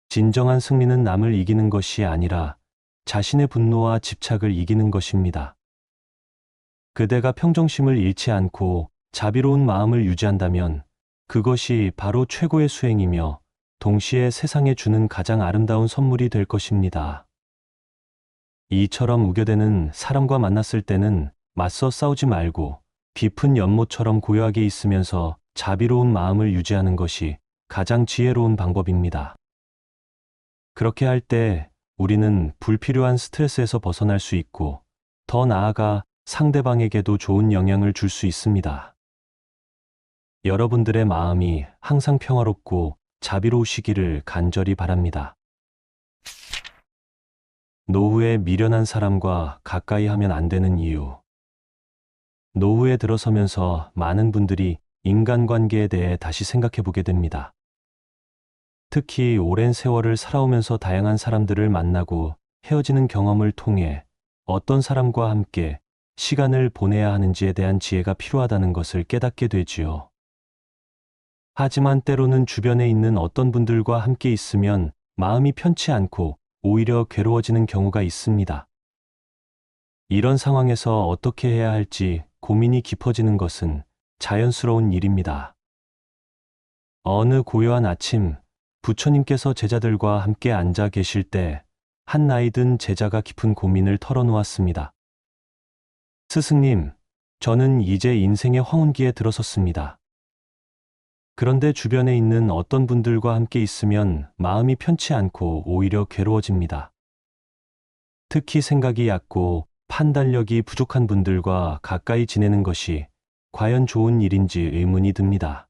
진정한 승리는 남을 이기는 것이 아니라 자신의 분노와 집착을 이기는 것입니다. 그대가 평정심을 잃지 않고 자비로운 마음을 유지한다면 그것이 바로 최고의 수행이며 동시에 세상에 주는 가장 아름다운 선물이 될 것입니다. 이처럼 우겨대는 사람과 만났을 때는 맞서 싸우지 말고 깊은 연못처럼 고요하게 있으면서 자비로운 마음을 유지하는 것이 가장 지혜로운 방법입니다. 그렇게 할 때 우리는 불필요한 스트레스에서 벗어날 수 있고 더 나아가 상대방에게도 좋은 영향을 줄 수 있습니다. 여러분들의 마음이 항상 평화롭고 자비로우시기를 간절히 바랍니다. 노후에 미련한 사람과 가까이 하면 안 되는 이유. 노후에 들어서면서 많은 분들이 인간관계에 대해 다시 생각해 보게 됩니다. 특히 오랜 세월을 살아오면서 다양한 사람들을 만나고 헤어지는 경험을 통해 어떤 사람과 함께 시간을 보내야 하는지에 대한 지혜가 필요하다는 것을 깨닫게 되지요. 하지만 때로는 주변에 있는 어떤 분들과 함께 있으면 마음이 편치 않고 오히려 괴로워지는 경우가 있습니다. 이런 상황에서 어떻게 해야 할지 고민이 깊어지는 것은 자연스러운 일입니다. 어느 고요한 아침, 부처님께서 제자들과 함께 앉아 계실 때 한 나이 든 제자가 깊은 고민을 털어놓았습니다. 스승님, 저는 이제 인생의 황혼기에 들어섰습니다. 그런데 주변에 있는 어떤 분들과 함께 있으면 마음이 편치 않고 오히려 괴로워집니다. 특히 생각이 얕고 판단력이 부족한 분들과 가까이 지내는 것이 과연 좋은 일인지 의문이 듭니다.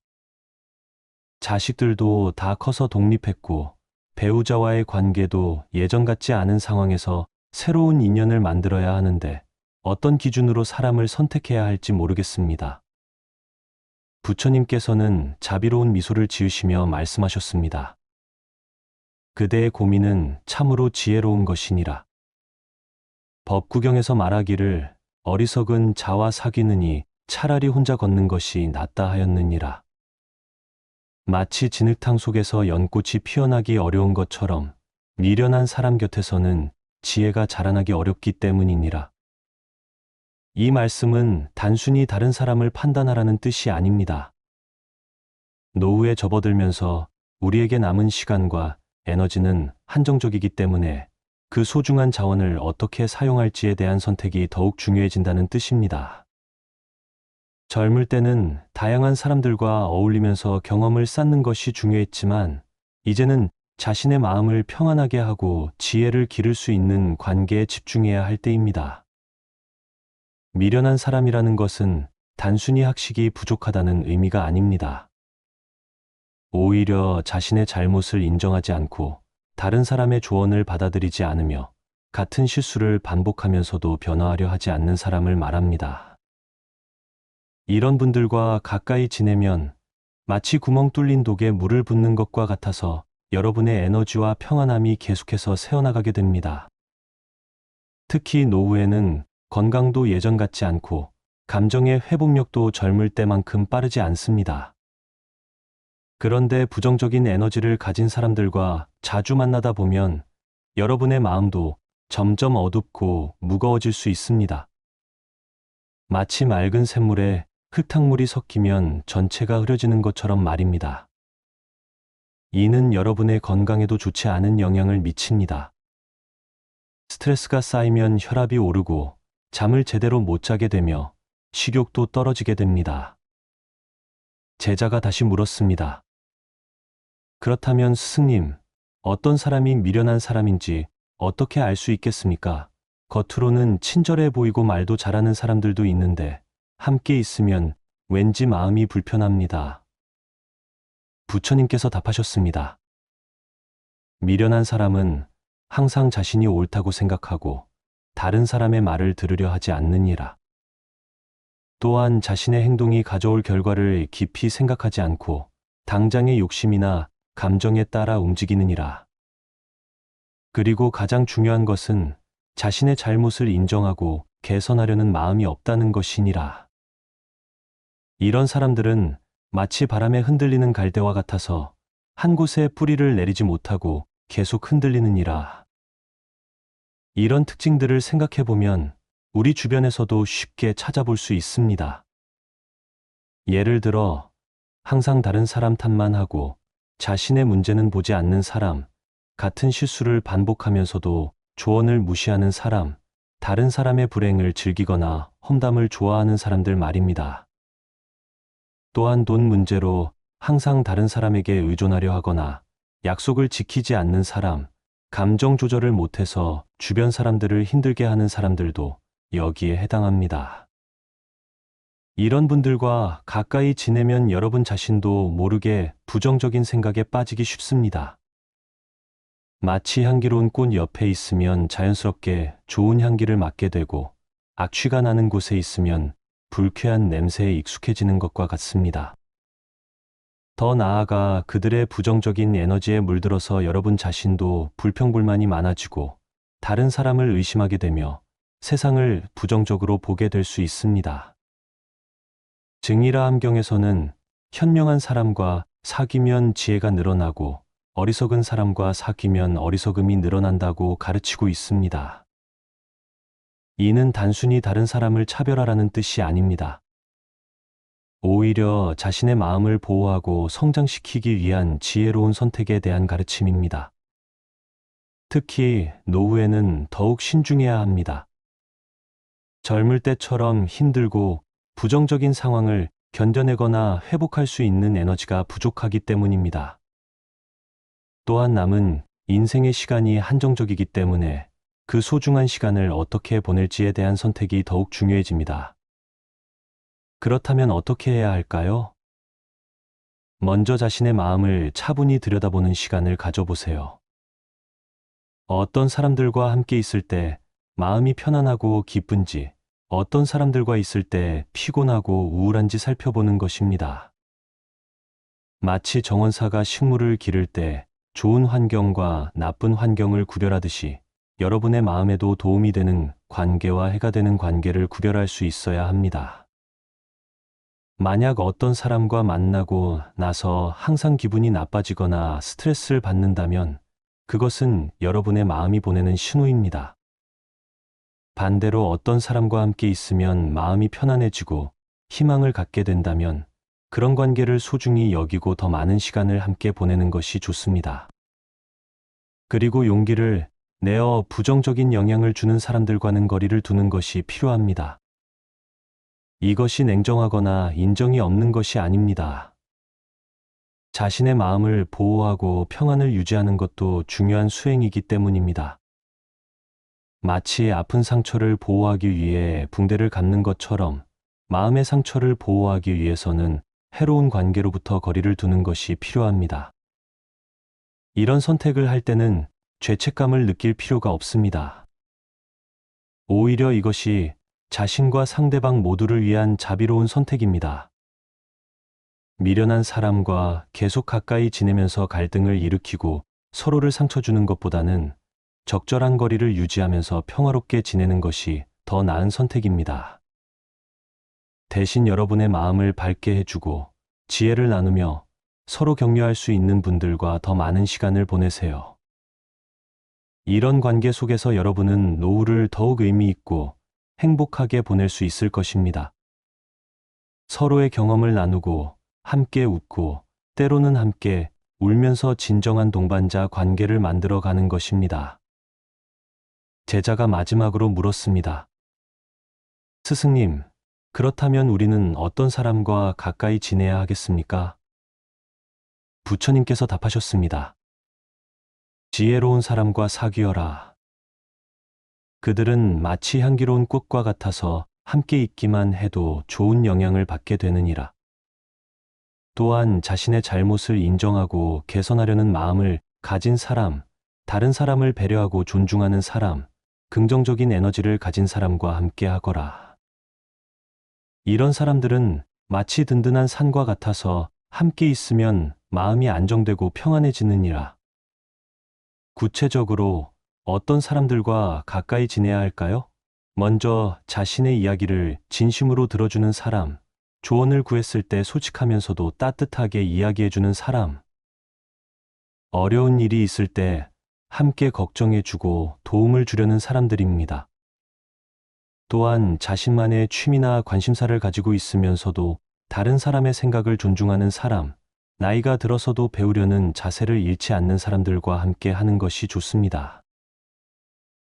자식들도 다 커서 독립했고 배우자와의 관계도 예전 같지 않은 상황에서 새로운 인연을 만들어야 하는데 어떤 기준으로 사람을 선택해야 할지 모르겠습니다. 부처님께서는 자비로운 미소를 지으시며 말씀하셨습니다. 그대의 고민은 참으로 지혜로운 것이니라. 법구경에서 말하기를 어리석은 자와 사귀느니 차라리 혼자 걷는 것이 낫다 하였느니라. 마치 진흙탕 속에서 연꽃이 피어나기 어려운 것처럼 미련한 사람 곁에서는 지혜가 자라나기 어렵기 때문이니라. 이 말씀은 단순히 다른 사람을 판단하라는 뜻이 아닙니다. 노후에 접어들면서 우리에게 남은 시간과 에너지는 한정적이기 때문에 그 소중한 자원을 어떻게 사용할지에 대한 선택이 더욱 중요해진다는 뜻입니다. 젊을 때는 다양한 사람들과 어울리면서 경험을 쌓는 것이 중요했지만 이제는 자신의 마음을 평안하게 하고 지혜를 기를 수 있는 관계에 집중해야 할 때입니다. 미련한 사람이라는 것은 단순히 학식이 부족하다는 의미가 아닙니다. 오히려 자신의 잘못을 인정하지 않고 다른 사람의 조언을 받아들이지 않으며 같은 실수를 반복하면서도 변화하려 하지 않는 사람을 말합니다. 이런 분들과 가까이 지내면 마치 구멍 뚫린 독에 물을 붓는 것과 같아서 여러분의 에너지와 평안함이 계속해서 새어나가게 됩니다. 특히 노후에는 건강도 예전 같지 않고 감정의 회복력도 젊을 때만큼 빠르지 않습니다. 그런데 부정적인 에너지를 가진 사람들과 자주 만나다 보면 여러분의 마음도 점점 어둡고 무거워질 수 있습니다. 마치 맑은 샘물에 흙탕물이 섞이면 전체가 흐려지는 것처럼 말입니다. 이는 여러분의 건강에도 좋지 않은 영향을 미칩니다. 스트레스가 쌓이면 혈압이 오르고 잠을 제대로 못 자게 되며 식욕도 떨어지게 됩니다. 제자가 다시 물었습니다. 그렇다면 스승님, 어떤 사람이 미련한 사람인지 어떻게 알 수 있겠습니까? 겉으로는 친절해 보이고 말도 잘하는 사람들도 있는데 함께 있으면 왠지 마음이 불편합니다. 부처님께서 답하셨습니다. 미련한 사람은 항상 자신이 옳다고 생각하고 다른 사람의 말을 들으려 하지 않느니라. 또한 자신의 행동이 가져올 결과를 깊이 생각하지 않고 당장의 욕심이나 감정에 따라 움직이느니라. 그리고 가장 중요한 것은 자신의 잘못을 인정하고 개선하려는 마음이 없다는 것이니라. 이런 사람들은 마치 바람에 흔들리는 갈대와 같아서 한 곳에 뿌리를 내리지 못하고 계속 흔들리느니라. 이런 특징들을 생각해 보면 우리 주변에서도 쉽게 찾아볼 수 있습니다. 예를 들어 항상 다른 사람 탓만 하고 자신의 문제는 보지 않는 사람, 같은 실수를 반복하면서도 조언을 무시하는 사람, 다른 사람의 불행을 즐기거나 험담을 좋아하는 사람들 말입니다. 또한 돈 문제로 항상 다른 사람에게 의존하려 하거나 약속을 지키지 않는 사람, 감정 조절을 못해서 주변 사람들을 힘들게 하는 사람들도 여기에 해당합니다. 이런 분들과 가까이 지내면 여러분 자신도 모르게 부정적인 생각에 빠지기 쉽습니다. 마치 향기로운 꽃 옆에 있으면 자연스럽게 좋은 향기를 맡게 되고 악취가 나는 곳에 있으면 불쾌한 냄새에 익숙해지는 것과 같습니다. 더 나아가 그들의 부정적인 에너지에 물들어서 여러분 자신도 불평불만이 많아지고 다른 사람을 의심하게 되며 세상을 부정적으로 보게 될 수 있습니다. 증이라 함경에서는 현명한 사람과 사귀면 지혜가 늘어나고 어리석은 사람과 사귀면 어리석음이 늘어난다고 가르치고 있습니다. 이는 단순히 다른 사람을 차별하라는 뜻이 아닙니다. 오히려 자신의 마음을 보호하고 성장시키기 위한 지혜로운 선택에 대한 가르침입니다. 특히 노후에는 더욱 신중해야 합니다. 젊을 때처럼 힘들고 부정적인 상황을 견뎌내거나 회복할 수 있는 에너지가 부족하기 때문입니다. 또한 남은 인생의 시간이 한정적이기 때문에 그 소중한 시간을 어떻게 보낼지에 대한 선택이 더욱 중요해집니다. 그렇다면 어떻게 해야 할까요? 먼저 자신의 마음을 차분히 들여다보는 시간을 가져보세요. 어떤 사람들과 함께 있을 때 마음이 편안하고 기쁜지, 어떤 사람들과 있을 때 피곤하고 우울한지 살펴보는 것입니다. 마치 정원사가 식물을 기를 때 좋은 환경과 나쁜 환경을 구별하듯이 여러분의 마음에도 도움이 되는 관계와 해가 되는 관계를 구별할 수 있어야 합니다. 만약 어떤 사람과 만나고 나서 항상 기분이 나빠지거나 스트레스를 받는다면 그것은 여러분의 마음이 보내는 신호입니다. 반대로 어떤 사람과 함께 있으면 마음이 편안해지고 희망을 갖게 된다면 그런 관계를 소중히 여기고 더 많은 시간을 함께 보내는 것이 좋습니다. 그리고 용기를 내어 부정적인 영향을 주는 사람들과는 거리를 두는 것이 필요합니다. 이것이 냉정하거나 인정이 없는 것이 아닙니다. 자신의 마음을 보호하고 평안을 유지하는 것도 중요한 수행이기 때문입니다. 마치 아픈 상처를 보호하기 위해 붕대를 감는 것처럼 마음의 상처를 보호하기 위해서는 해로운 관계로부터 거리를 두는 것이 필요합니다. 이런 선택을 할 때는 죄책감을 느낄 필요가 없습니다. 오히려 이것이 자신과 상대방 모두를 위한 자비로운 선택입니다. 미련한 사람과 계속 가까이 지내면서 갈등을 일으키고 서로를 상처 주는 것보다는 적절한 거리를 유지하면서 평화롭게 지내는 것이 더 나은 선택입니다. 대신 여러분의 마음을 밝게 해주고 지혜를 나누며 서로 격려할 수 있는 분들과 더 많은 시간을 보내세요. 이런 관계 속에서 여러분은 노후를 더욱 의미 있고 행복하게 보낼 수 있을 것입니다. 서로의 경험을 나누고 함께 웃고 때로는 함께 울면서 진정한 동반자 관계를 만들어 가는 것입니다. 제자가 마지막으로 물었습니다. 스승님, 그렇다면 우리는 어떤 사람과 가까이 지내야 하겠습니까? 부처님께서 답하셨습니다. 지혜로운 사람과 사귀어라. 그들은 마치 향기로운 꽃과 같아서 함께 있기만 해도 좋은 영향을 받게 되느니라. 또한 자신의 잘못을 인정하고 개선하려는 마음을 가진 사람, 다른 사람을 배려하고 존중하는 사람, 긍정적인 에너지를 가진 사람과 함께 하거라. 이런 사람들은 마치 든든한 산과 같아서 함께 있으면 마음이 안정되고 평안해지느니라. 구체적으로 어떤 사람들과 가까이 지내야 할까요? 먼저 자신의 이야기를 진심으로 들어주는 사람, 조언을 구했을 때 솔직하면서도 따뜻하게 이야기해주는 사람, 어려운 일이 있을 때 함께 걱정해주고 도움을 주려는 사람들입니다. 또한 자신만의 취미나 관심사를 가지고 있으면서도 다른 사람의 생각을 존중하는 사람, 나이가 들어서도 배우려는 자세를 잃지 않는 사람들과 함께 하는 것이 좋습니다.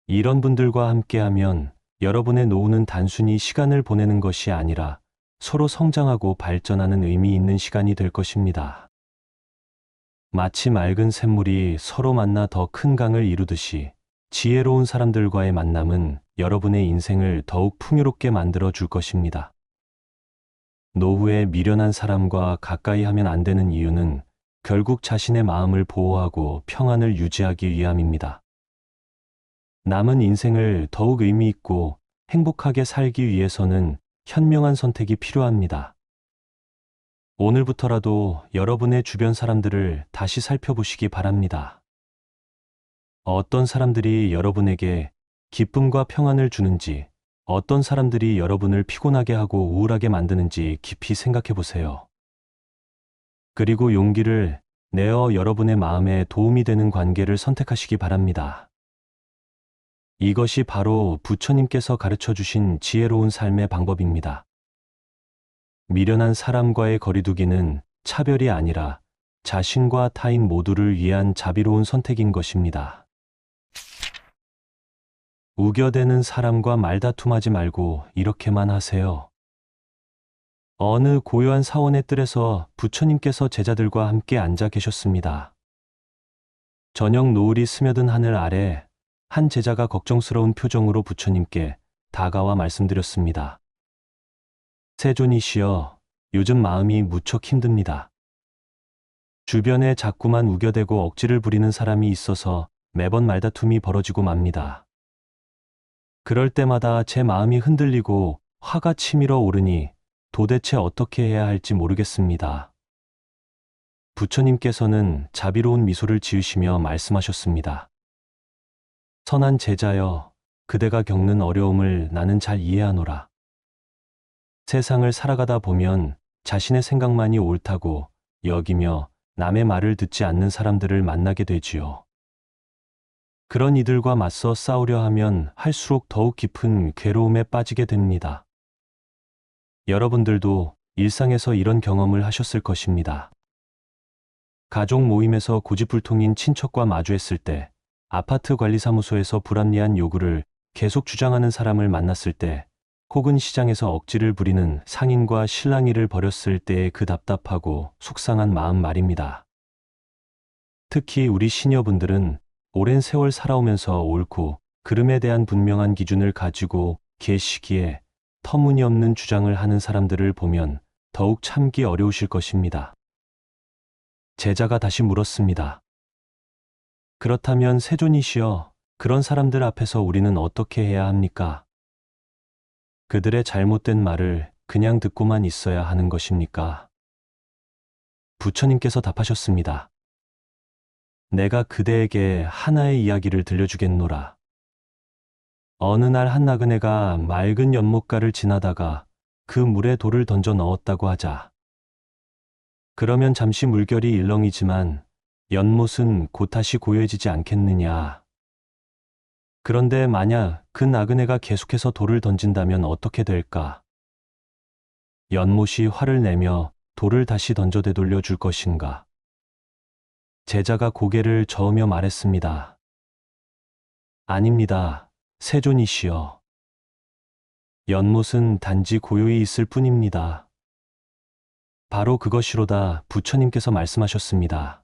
이런 분들과 함께하면 여러분의 노후는 단순히 시간을 보내는 것이 아니라 서로 성장하고 발전하는 의미 있는 시간이 될 것입니다. 마치 맑은 샘물이 서로 만나 더 큰 강을 이루듯이 지혜로운 사람들과의 만남은 여러분의 인생을 더욱 풍요롭게 만들어 줄 것입니다. 노후에 미련한 사람과 가까이 하면 안 되는 이유는 결국 자신의 마음을 보호하고 평안을 유지하기 위함입니다. 남은 인생을 더욱 의미 있고 행복하게 살기 위해서는 현명한 선택이 필요합니다. 오늘부터라도 여러분의 주변 사람들을 다시 살펴보시기 바랍니다. 어떤 사람들이 여러분에게 기쁨과 평안을 주는지, 어떤 사람들이 여러분을 피곤하게 하고 우울하게 만드는지 깊이 생각해 보세요. 그리고 용기를 내어 여러분의 마음에 도움이 되는 관계를 선택하시기 바랍니다. 이것이 바로 부처님께서 가르쳐 주신 지혜로운 삶의 방법입니다. 미련한 사람과의 거리두기는 차별이 아니라 자신과 타인 모두를 위한 자비로운 선택인 것입니다. 우겨대는 사람과 말다툼하지 말고 이렇게만 하세요. 어느 고요한 사원의 뜰에서 부처님께서 제자들과 함께 앉아 계셨습니다. 저녁 노을이 스며든 하늘 아래 한 제자가 걱정스러운 표정으로 부처님께 다가와 말씀드렸습니다. 세존이시여, 요즘 마음이 무척 힘듭니다. 주변에 자꾸만 우겨대고 억지를 부리는 사람이 있어서 매번 말다툼이 벌어지고 맙니다. 그럴 때마다 제 마음이 흔들리고 화가 치밀어 오르니 도대체 어떻게 해야 할지 모르겠습니다. 부처님께서는 자비로운 미소를 지으시며 말씀하셨습니다. 선한 제자여, 그대가 겪는 어려움을 나는 잘 이해하노라. 세상을 살아가다 보면 자신의 생각만이 옳다고 여기며 남의 말을 듣지 않는 사람들을 만나게 되지요. 그런 이들과 맞서 싸우려 하면 할수록 더욱 깊은 괴로움에 빠지게 됩니다. 여러분들도 일상에서 이런 경험을 하셨을 것입니다. 가족 모임에서 고집불통인 친척과 마주했을 때, 아파트 관리사무소에서 불합리한 요구를 계속 주장하는 사람을 만났을 때, 혹은 시장에서 억지를 부리는 상인과 실랑이를 벌였을 때의 그 답답하고 속상한 마음 말입니다. 특히 우리 시니어분들은 오랜 세월 살아오면서 옳고 그름에 대한 분명한 기준을 가지고 계시기에 터무니없는 주장을 하는 사람들을 보면 더욱 참기 어려우실 것입니다. 제자가 다시 물었습니다. 그렇다면 세존이시여, 그런 사람들 앞에서 우리는 어떻게 해야 합니까? 그들의 잘못된 말을 그냥 듣고만 있어야 하는 것입니까? 부처님께서 답하셨습니다. 내가 그대에게 하나의 이야기를 들려주겠노라. 어느 날 한 나그네가 맑은 연못가를 지나다가 그 물에 돌을 던져 넣었다고 하자. 그러면 잠시 물결이 일렁이지만 연못은 곧 다시 고요해지지 않겠느냐. 그런데 만약 그 나그네가 계속해서 돌을 던진다면 어떻게 될까? 연못이 화를 내며 돌을 다시 던져 되돌려 줄 것인가? 제자가 고개를 저으며 말했습니다. 아닙니다, 세존이시여. 연못은 단지 고요히 있을 뿐입니다. 바로 그것이로다. 부처님께서 말씀하셨습니다.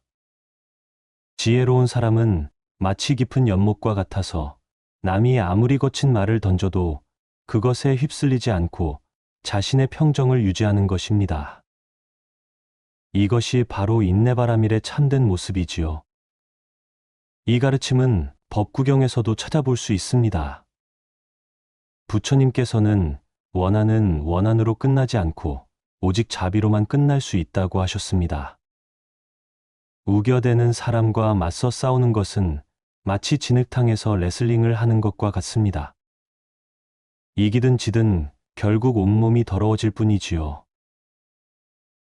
지혜로운 사람은 마치 깊은 연못과 같아서 남이 아무리 거친 말을 던져도 그것에 휩쓸리지 않고 자신의 평정을 유지하는 것입니다. 이것이 바로 인내바라밀의 참된 모습이지요. 이 가르침은 법구경에서도 찾아볼 수 있습니다. 부처님께서는 원한은 원한으로 끝나지 않고 오직 자비로만 끝날 수 있다고 하셨습니다. 우겨대는 사람과 맞서 싸우는 것은 마치 진흙탕에서 레슬링을 하는 것과 같습니다. 이기든 지든 결국 온몸이 더러워질 뿐이지요.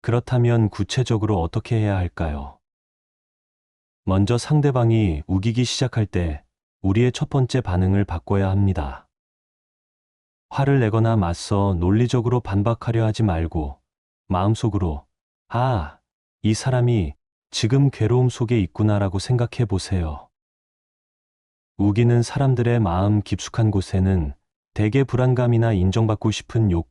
그렇다면 구체적으로 어떻게 해야 할까요? 먼저 상대방이 우기기 시작할 때 우리의 첫 번째 반응을 바꿔야 합니다. 화를 내거나 맞서 논리적으로 반박하려 하지 말고 마음속으로 이 사람이 지금 괴로움 속에 있구나라고 생각해 보세요. 우기는 사람들의 마음 깊숙한 곳에는 대개 불안감이나 인정받고 싶은